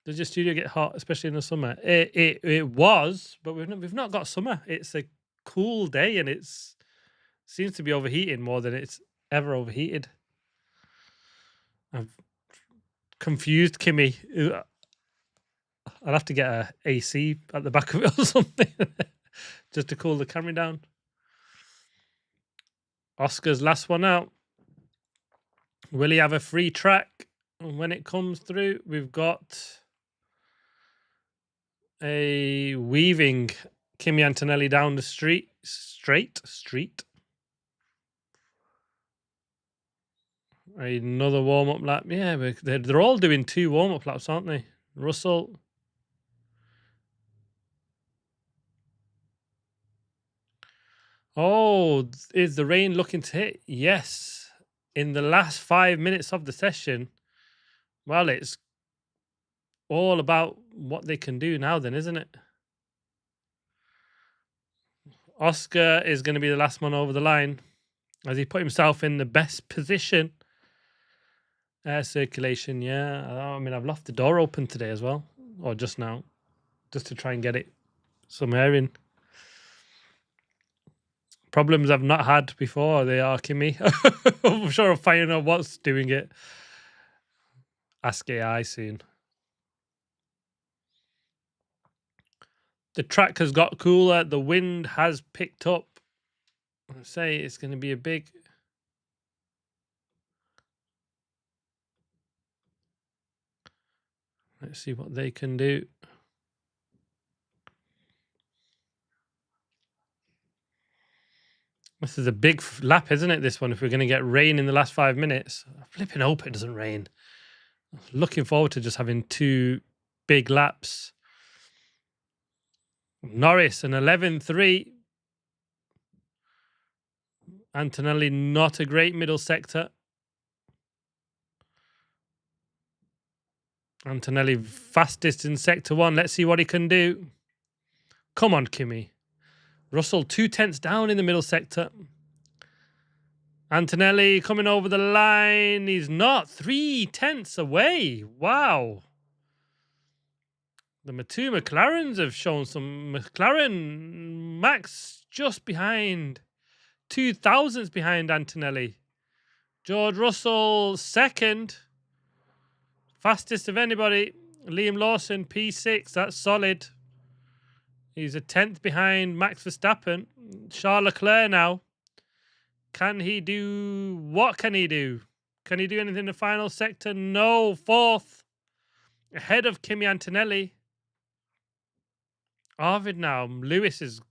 Does your studio get hot, especially in the summer? It was, but we've not got summer. It's a cool day, and it's seems to be overheating more than it's ever overheated. I'm confused, Kimmy. I'll have to get a AC at the back of it or something just to cool the camera down. Oscar's last one out. Will he have a free track when it comes through? We've got a weaving Kimi Antonelli down the street. Another warm-up lap. Yeah, they're all doing 2 warm-up laps, aren't they? Russell. Oh, is the rain looking to hit? Yes. In the last 5 minutes of the session. Well, it's all about what they can do now then, isn't it? Oscar is going to be the last one over the line as he put himself in the best position. Air circulation, yeah. I mean, I've left the door open today as well, or just now, just to try and get it some air in. Problems I've not had before, they are, Kimmy. I'm sure I'll find out what's doing it. Ask AI soon. The track has got cooler. The wind has picked up. I say it's going to be a big... Let's see what they can do. This is a big lap, isn't it, this one, if we're going to get rain in the last 5 minutes. I flipping hope it doesn't rain. Looking forward to just having 2 big laps. Norris, an 11.3. Antonelli, not a great middle sector. Antonelli, fastest in sector 1. Let's see what he can do. Come on, Kimi. Russell, 2 tenths down in the middle sector. Antonelli coming over the line. He's not 3 tenths away. Wow. The two McLarens have shown some. McLaren Max just behind. 2 thousandths behind Antonelli. George Russell second. Fastest of anybody. Liam Lawson P6. That's solid. He's a 10th behind Max Verstappen. Charles Leclerc now. Can he do... What can he do? Can he do anything in the final sector? No. 4th. Ahead of Kimi Antonelli. Arvid now. Lewis is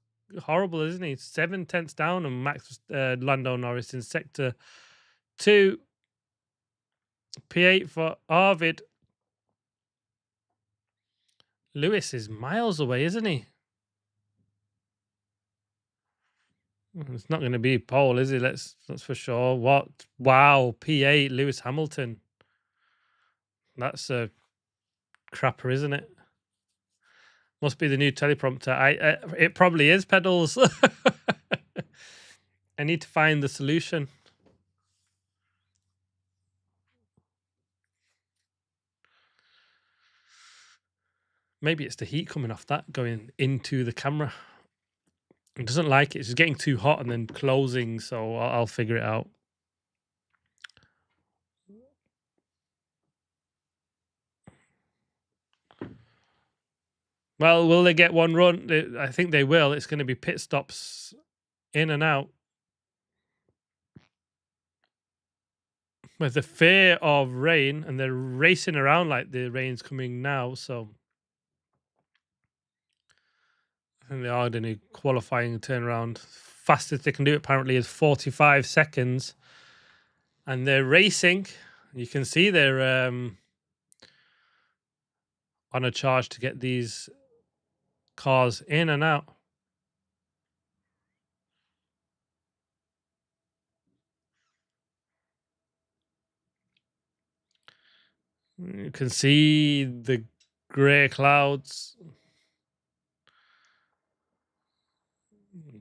horrible, isn't he? 7 tenths down on Max Lando Norris in sector 2. P8 for Arvid. Lewis is miles away, isn't he? It's not going to be pole, is it? That's for sure. What? Wow. P8, Lewis Hamilton. That's a crapper, isn't it? Must be the new teleprompter. It probably is, pedals. I need to find the solution. Maybe it's the heat coming off that going into the camera. It doesn't like it. It's just getting too hot and then closing, so I'll figure it out. Well, will they get one run? I think they will. It's going to be pit stops in and out. With the fear of rain, and they're racing around like the rain's coming now, so I think they are doing a qualifying turnaround. Fastest they can do apparently is 45 seconds. And they're racing. You can see they're on a charge to get these cars in and out. You can see the grey clouds.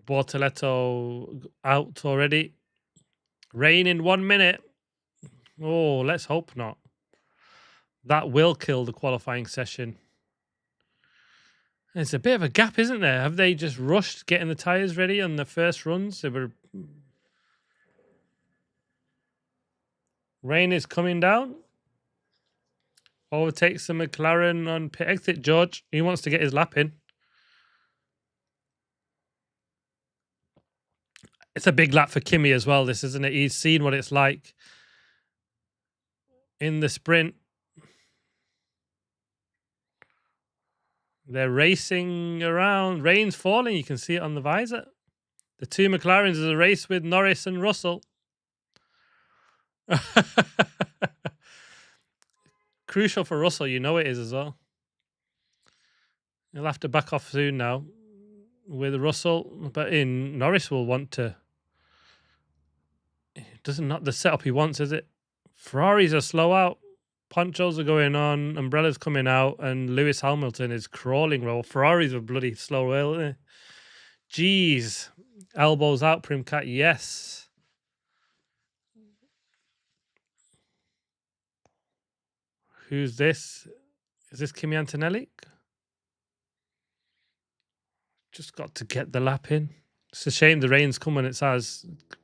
Bortoletto out already. Rain in 1 minute. Oh, let's hope not. That will kill the qualifying session. There's a bit of a gap, isn't there? Have they just rushed getting the tyres ready on the first runs? They were... Rain is coming down. Overtakes the McLaren on pit exit. George, he wants to get his lap in. It's a big lap for Kimi as well, this, isn't it? He's seen what it's like in the sprint. They're racing around. Rain's falling. You can see it on the visor. The two McLarens is a race with Norris and Russell. Crucial for Russell, you know it is as well. He'll have to back off soon now with Russell, but Norris will want to. It doesn't not the setup he wants, is it? Ferraris are slow out. Ponchos are going on, umbrellas coming out, and Lewis Hamilton is crawling. Well, Ferraris were bloody slow, weren't they? Jeez. Elbows out, Primcat, yes. Who's this? Is this Kimi Antonelli? Just got to get the lap in. It's a shame the rain's coming. It's a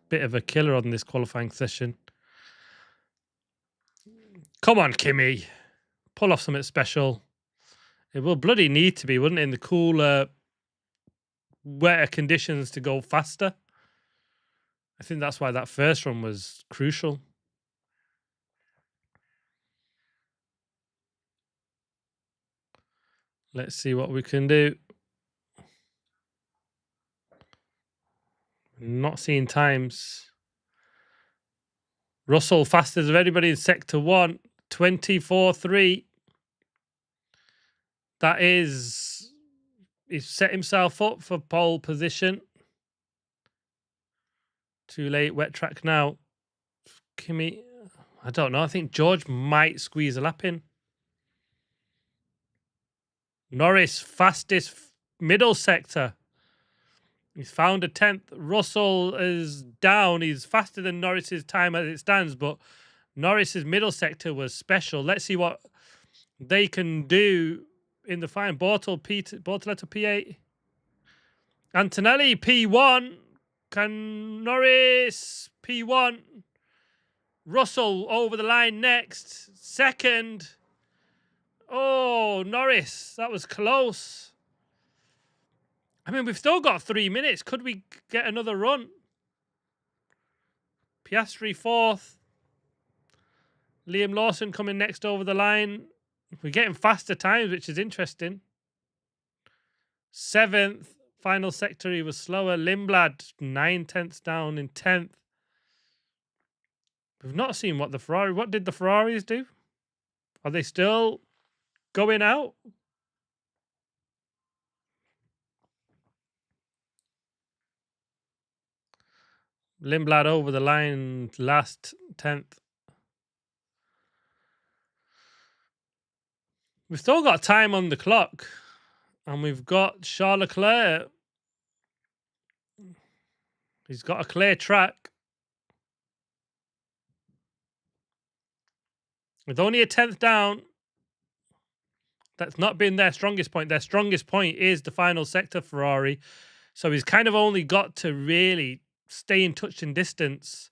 bit of a killer on this qualifying session. Come on, Kimi. Pull off something special. It will bloody need to be, wouldn't it, in the cooler, wetter conditions to go faster. I think that's why that first run was crucial. Let's see what we can do. Not seeing times. Russell fastest of everybody in sector 1. 24.3. That is, he's set himself up for pole position. Too late, wet track now. Kimi, I don't know. I think George might squeeze a lap in. Norris, fastest middle sector. He's found a 10th. Russell is down. He's faster than Norris's time as it stands, but Norris's middle sector was special. Let's see what they can do in the final. Bortoletto P8. Antonelli P1. Can Norris P1? Russell over the line next. Second. Oh, Norris. That was close. I mean, we've still got 3 minutes. Could we get another run? Piastri 4th. Liam Lawson coming next over the line. We're getting faster times, which is interesting. 7th. Final sector, he was slower. Lindblad, 9/10 down in 10th. We've not seen what the Ferrari... What did the Ferraris do? Are they still going out? Lindblad over the line, last 10th. We've still got time on the clock. And we've got Charles Leclerc. He's got a clear track. With only a 10th down. That's not been their strongest point. Their strongest point is the final sector, Ferrari. So he's kind of only got to really stay in touch and distance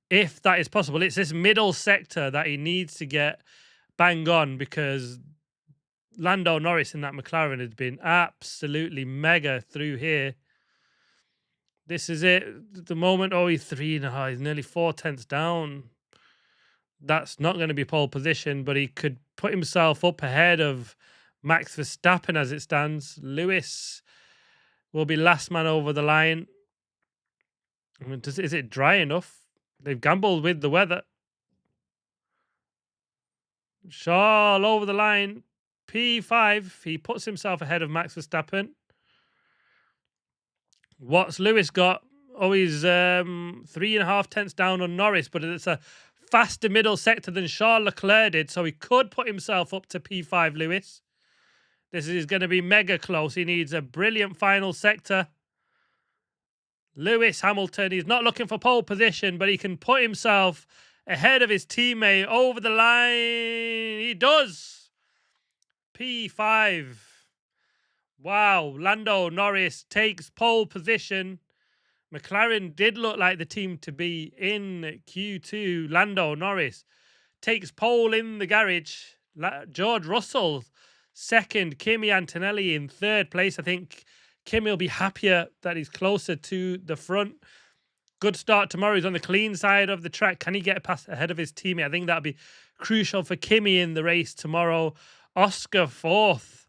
if that is possible. It's this middle sector that he needs to get bang on, because Lando Norris in that McLaren has been absolutely mega through here. This is it. The moment, he's 3.5. He's nearly 4/10 down. That's not going to be pole position, but he could put himself up ahead of Max Verstappen as it stands. Lewis will be last man over the line. I mean, is it dry enough? They've gambled with the weather. Charles over the line. P5. He puts himself ahead of Max Verstappen. What's Lewis got? He's 3.5 down on Norris, but it's a faster middle sector than Charles Leclerc did, so he could put himself up to P5, Lewis. This is going to be mega close. He needs a brilliant final sector. Lewis Hamilton, he's not looking for pole position, but he can put himself ahead of his teammate over the line. He does. P5. Wow, Lando Norris takes pole position. McLaren did look like the team to be in Q2. Lando Norris takes pole in the garage. George Russell second. Kimi Antonelli in third place. I think Kimi will be happier that he's closer to the front. Good start tomorrow. He's on the clean side of the track. Can he get past ahead of his teammate? I think that'll be crucial for Kimi in the race tomorrow. Oscar fourth.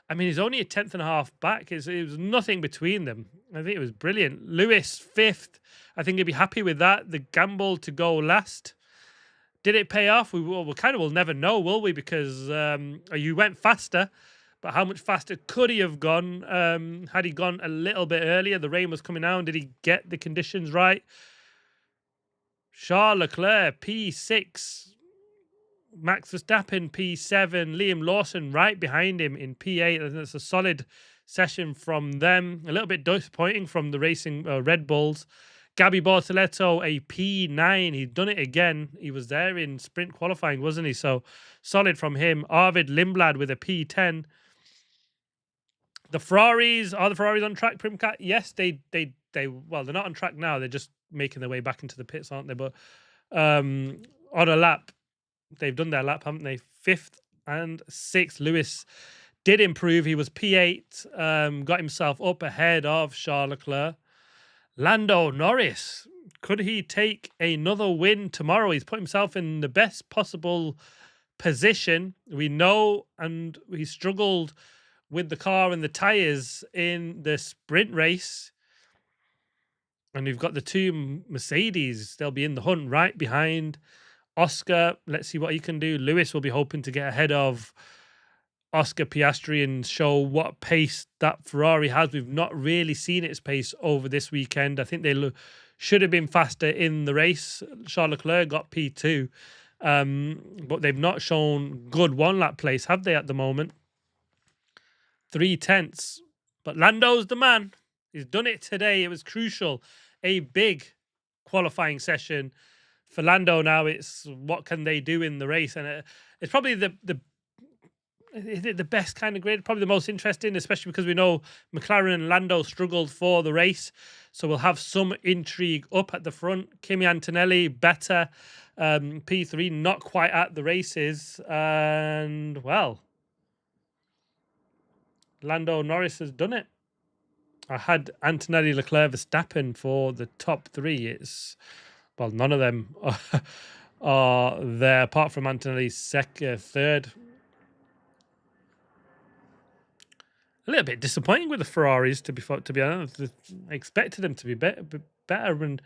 I mean, he's only a tenth and a half back. It was nothing between them. I think it was brilliant. Lewis, fifth. I think he'd be happy with that. The gamble to go last. Did it pay off? We kind of will never know, will we? Because you went faster, but how much faster could he have gone? Had he gone a little bit earlier? The rain was coming down. Did he get the conditions right? Charles Leclerc, P6. Max Verstappen, P7. Liam Lawson right behind him in P8. I think that's a solid session from them. A little bit disappointing from the racing Red Bulls. Gabby Bortoletto, a P9. He's done it again. He was there in sprint qualifying, wasn't he? So solid from him. Arvid Lindblad with a P10. The Ferraris, are the Ferraris on track, Primcat? Yes, well, they're not on track now. They're just making their way back into the pits, aren't they? But on a lap, they've done their lap, haven't they? Fifth and sixth. Lewis did improve. He was P8, got himself up ahead of Charles Leclerc. Lando Norris, could he take another win tomorrow? He's put himself in the best possible position. We know, and he struggled with the car and the tyres in the sprint race. And we've got the two Mercedes. They'll be in the hunt right behind Oscar. Let's see what he can do. Lewis will be hoping to get ahead of Oscar Piastri and show what pace that Ferrari has. We've not really seen its pace over this weekend. I think they should have been faster in the race. Charles Leclerc got P2, but they've not shown good one-lap place, have they, at the moment? 3/10. But Lando's the man. He's done it today. It was crucial. A big qualifying session for Lando. Now it's what can they do in the race, and it's probably the best kind of grid, probably the most interesting, especially because we know McLaren and Lando struggled for the race, so we'll have some intrigue up at the front. Kimi Antonelli better, P3 not quite at the races, and well, Lando Norris has done it. I had Antonelli, Leclerc, Verstappen for the top three. It's, well, none of them are there apart from Antonelli's third. A little bit disappointing with the Ferraris, to be honest. I expected them to be better, and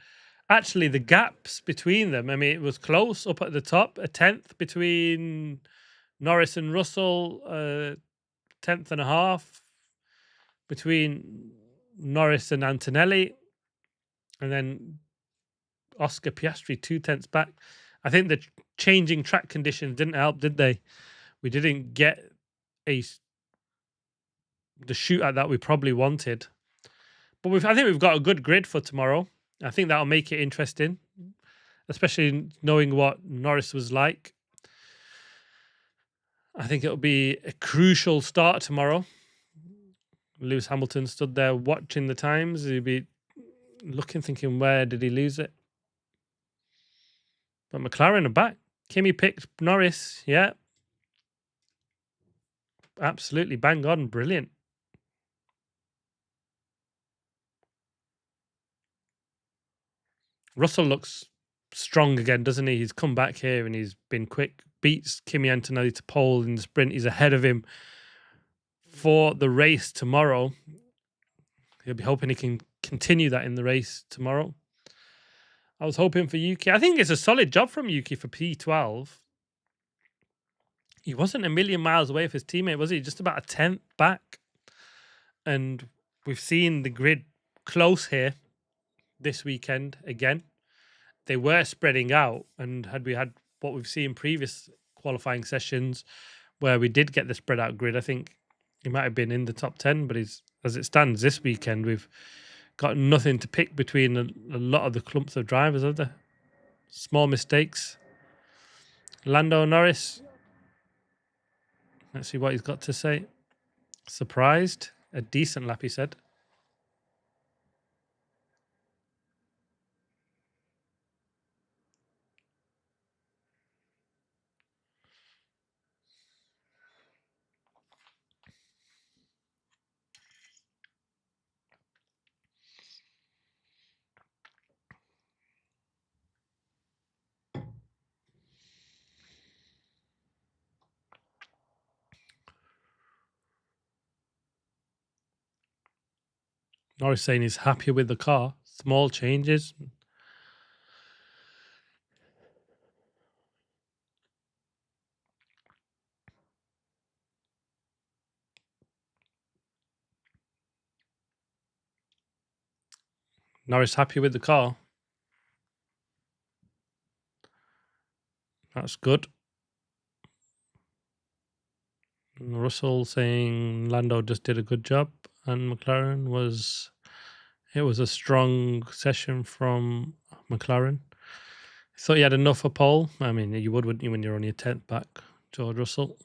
actually the gaps between them, I mean, it was close up at the top, a tenth between Norris and Russell, tenth and a half between Norris and Antonelli, and then Oscar Piastri 2/10 back. I think the changing track conditions didn't help, did they? We didn't get the shootout that we probably wanted. But I think we've got a good grid for tomorrow. I think that'll make it interesting, especially knowing what Norris was like. I think it'll be a crucial start tomorrow. Lewis Hamilton stood there watching the times. He'd be looking, thinking, where did he lose it? But McLaren are back. Kimi picked Norris. Yeah. Absolutely bang on. Brilliant. Russell looks strong again, doesn't he? He's come back here and he's been quick. Beats Kimi Antonelli to pole in the sprint. He's ahead of him for the race tomorrow. He'll be hoping he can continue that in the race tomorrow. I was hoping for Yuki. I think it's a solid job from Yuki for P12. He wasn't a million miles away from his teammate, was he? Just about a tenth back. And we've seen the grid close here this weekend again. They were spreading out, and had we had what we've seen in previous qualifying sessions where we did get the spread out grid, I think he might have been in the top 10, but as it stands this weekend, we've got nothing to pick between a lot of the clumps of drivers, are there? Small mistakes. Lando Norris. Let's see what he's got to say. Surprised. A decent lap, he said. Norris saying he's happy with the car. Small changes. Norris happy with the car. That's good. Russell saying Lando just did a good job, and McLaren was... It was a strong session from McLaren. Thought you had enough for pole. I mean, you would, wouldn't you, when you're only a 10th back, George Russell?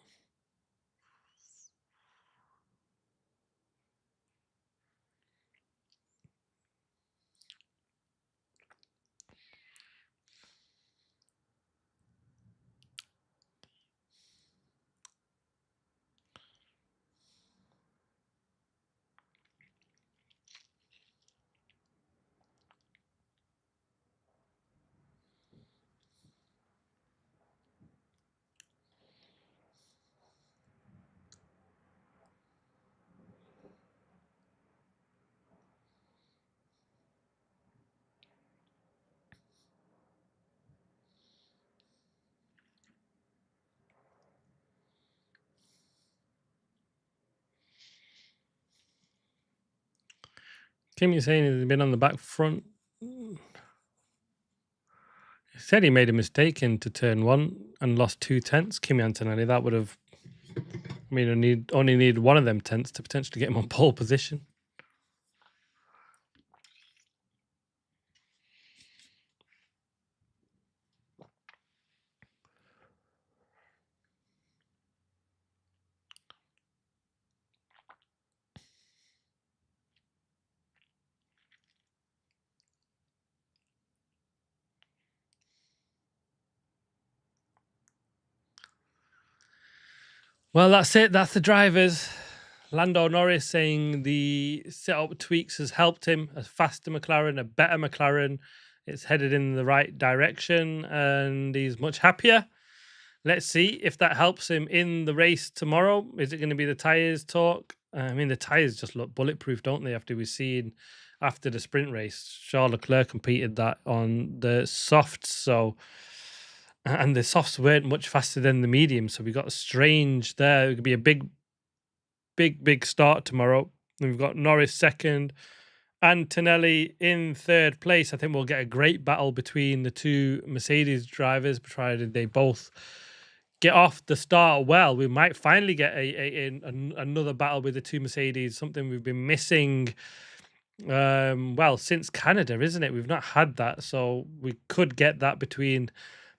Kimi saying he's been on the back front. He said he made a mistake into turn 1 and lost 2 tenths. Kimi Antonelli, that would have... I mean, only need one of them tenths to potentially get him on pole position. Well, that's it. That's the drivers. Lando Norris saying the setup tweaks has helped him. A faster McLaren, a better McLaren. It's headed in the right direction and he's much happier. Let's see if that helps him in the race tomorrow. Is it going to be the tyres talk? I mean, the tyres just look bulletproof, don't they, after we've seen after the sprint race. Charles Leclerc competed that on the softs, so... And the softs weren't much faster than the mediums, so we got a strange there. It could be a big start tomorrow. And we've got Norris second, Antonelli in third place. I think we'll get a great battle between the two Mercedes drivers, provided they both get off the start well. We might finally get another battle with the two Mercedes, something we've been missing well, since Canada, isn't it? We've not had that, so we could get that between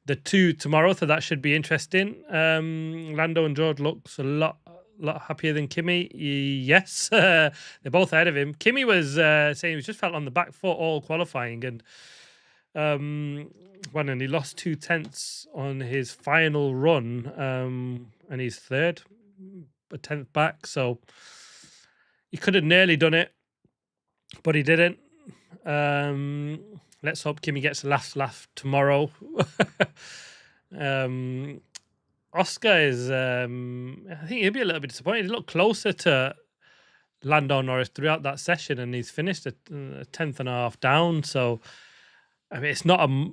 the two tomorrow, so that should be interesting. Lando and George looks a lot happier than Kimi. Yes, they're both ahead of him. Kimi was saying he just felt on the back foot all qualifying, and and he lost 2 tenths on his final run, and he's third, a 10th back, so he could have nearly done it, but he didn't. Let's hope Kimi gets the last laugh tomorrow. Oscar is, I think he'll be a little bit disappointed. He looked closer to Lando Norris throughout that session, and he's finished a 10th and a half down. So, I mean, it's not a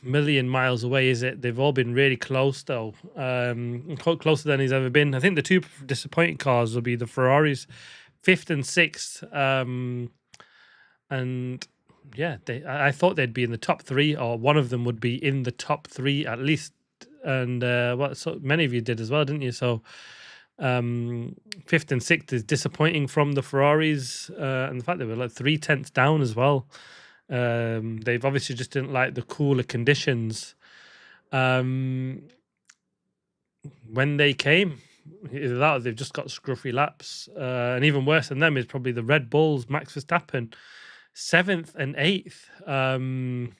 million miles away, is it? They've all been really close, though. Closer than he's ever been. I think the two disappointing cars will be the Ferraris, 5th and 6th. And yeah, I thought they'd be in the top 3, or one of them would be in the top 3 at least. And so many of you did as well, didn't you? So 5th and 6th is disappointing from the Ferraris, and the fact they were like 3 tenths down as well. They've obviously just didn't like the cooler conditions when they came. Either that or they've just got scruffy laps. And even worse than them is probably the Red Bulls, Max Verstappen, 7th and 8th.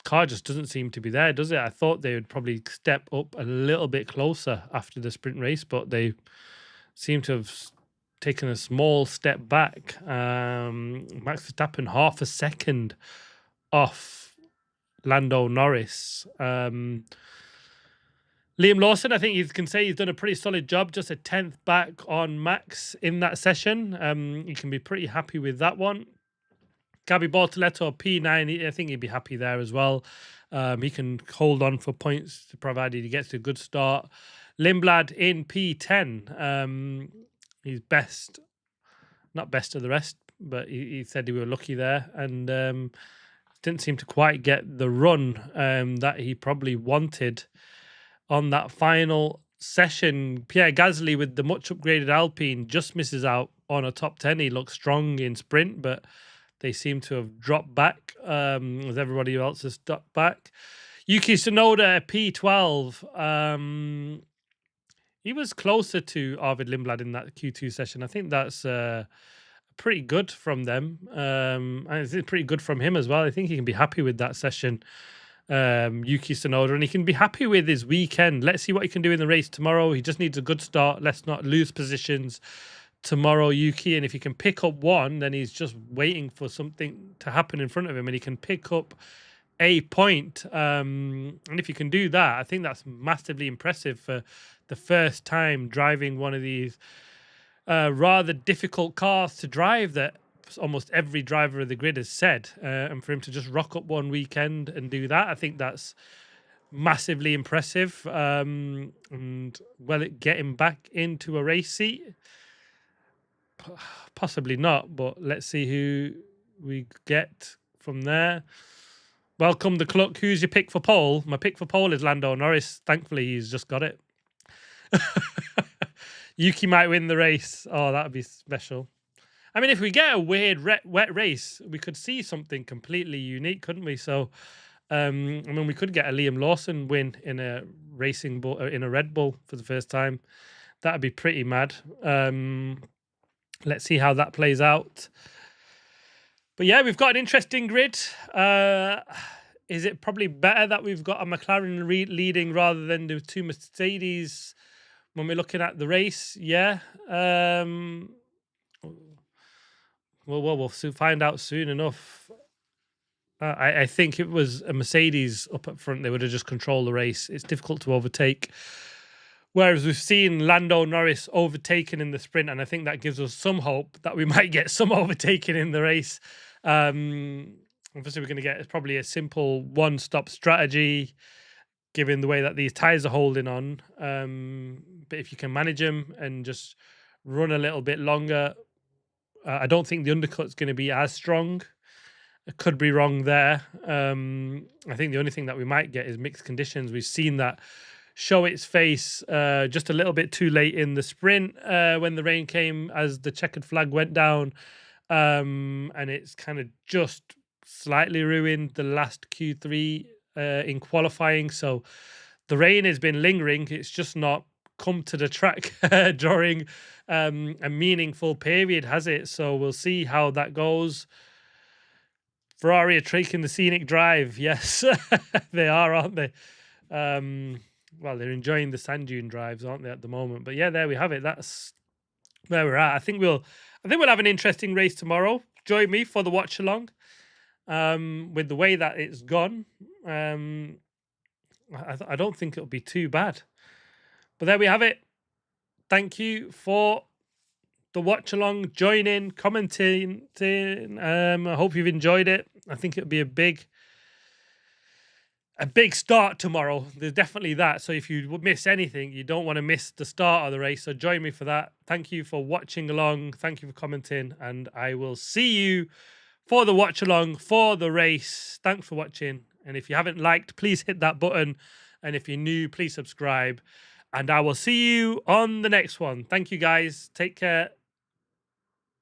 Car just doesn't seem to be there, does it? I thought they would probably step up a little bit closer after the sprint race, but they seem to have taken a small step back. Max Verstappen half a second off Lando Norris. Liam Lawson, I think you can say he's done a pretty solid job, just a 10th back on Max in that session. You can be pretty happy with that one. Gabby Bortoletto, P9, I think he'd be happy there as well. He can hold on for points provided he gets a good start. Lindblad in P10. He's best, not best of the rest, but he said we were lucky there and didn't seem to quite get the run that he probably wanted on that final session. Pierre Gasly with the much upgraded Alpine just misses out on a top 10. He looks strong in sprint, but they seem to have dropped back as everybody else has dropped back. Yuki Tsunoda, P12. He was closer to Arvid Lindblad in that Q2 session. I think that's pretty good from them. And it's pretty good from him as well. I think he can be happy with that session, Yuki Tsunoda, and he can be happy with his weekend. Let's see what he can do in the race tomorrow. He just needs a good start. Let's not lose positions tomorrow, Yuki, and if he can pick up one, then he's just waiting for something to happen in front of him and he can pick up a point. And if you can do that, I think that's massively impressive for the first time driving one of these rather difficult cars to drive that almost every driver of the grid has said. And for him to just rock up one weekend and do that, I think that's massively impressive. And will it get him back into a race seat? Possibly not, but let's see who we get from there. Welcome the Cluck. Who's your pick for pole? My pick for pole is Lando Norris. Thankfully, he's just got it. Yuki might win the race. Oh, that would be special. I mean, if we get a weird wet race, we could see something completely unique, couldn't we? So, I mean, we could get a Liam Lawson win in a in a Red Bull for the first time. That would be pretty mad. Let's see how that plays out. But yeah, we've got an interesting grid. Is it probably better that we've got a McLaren leading rather than the two Mercedes when we're looking at the race? Yeah. We'll find out soon enough. I think it was a Mercedes up at front. They would have just controlled the race. It's difficult to overtake. Whereas we've seen Lando Norris overtaken in the sprint, and I think that gives us some hope that we might get some overtaking in the race. Obviously, we're going to get probably a simple one-stop strategy, given the way that these tyres are holding on. But if you can manage them and just run a little bit longer, I don't think the undercut's going to be as strong. I could be wrong there. I think the only thing that we might get is mixed conditions. We've seen that show its face just a little bit too late in the sprint when the rain came as the checkered flag went down, and it's kind of just slightly ruined the last Q3 in qualifying. So the rain has been lingering. It's just not come to the track during a meaningful period, has it? So we'll see how that goes. Ferrari are taking the scenic drive. Yes, they are, aren't they? Well, they're enjoying the sand dune drives, aren't they, at the moment? But yeah, there we have it. That's where we're at. I think we'll have an interesting race tomorrow. Join me for the watch along. With the way that it's gone, I don't think it'll be too bad. But there we have it. Thank you for the watch along. Join in, commenting. I hope you've enjoyed it. I think it'll be a big start tomorrow. There's definitely that. So if you miss anything, you don't want to miss the start of the race. So join me for that. Thank you for watching along. Thank you for commenting. And I will see you for the watch along for the race. Thanks for watching. And if you haven't liked, please hit that button. And if you're new, please subscribe. And I will see you on the next one. Thank you, guys. Take care.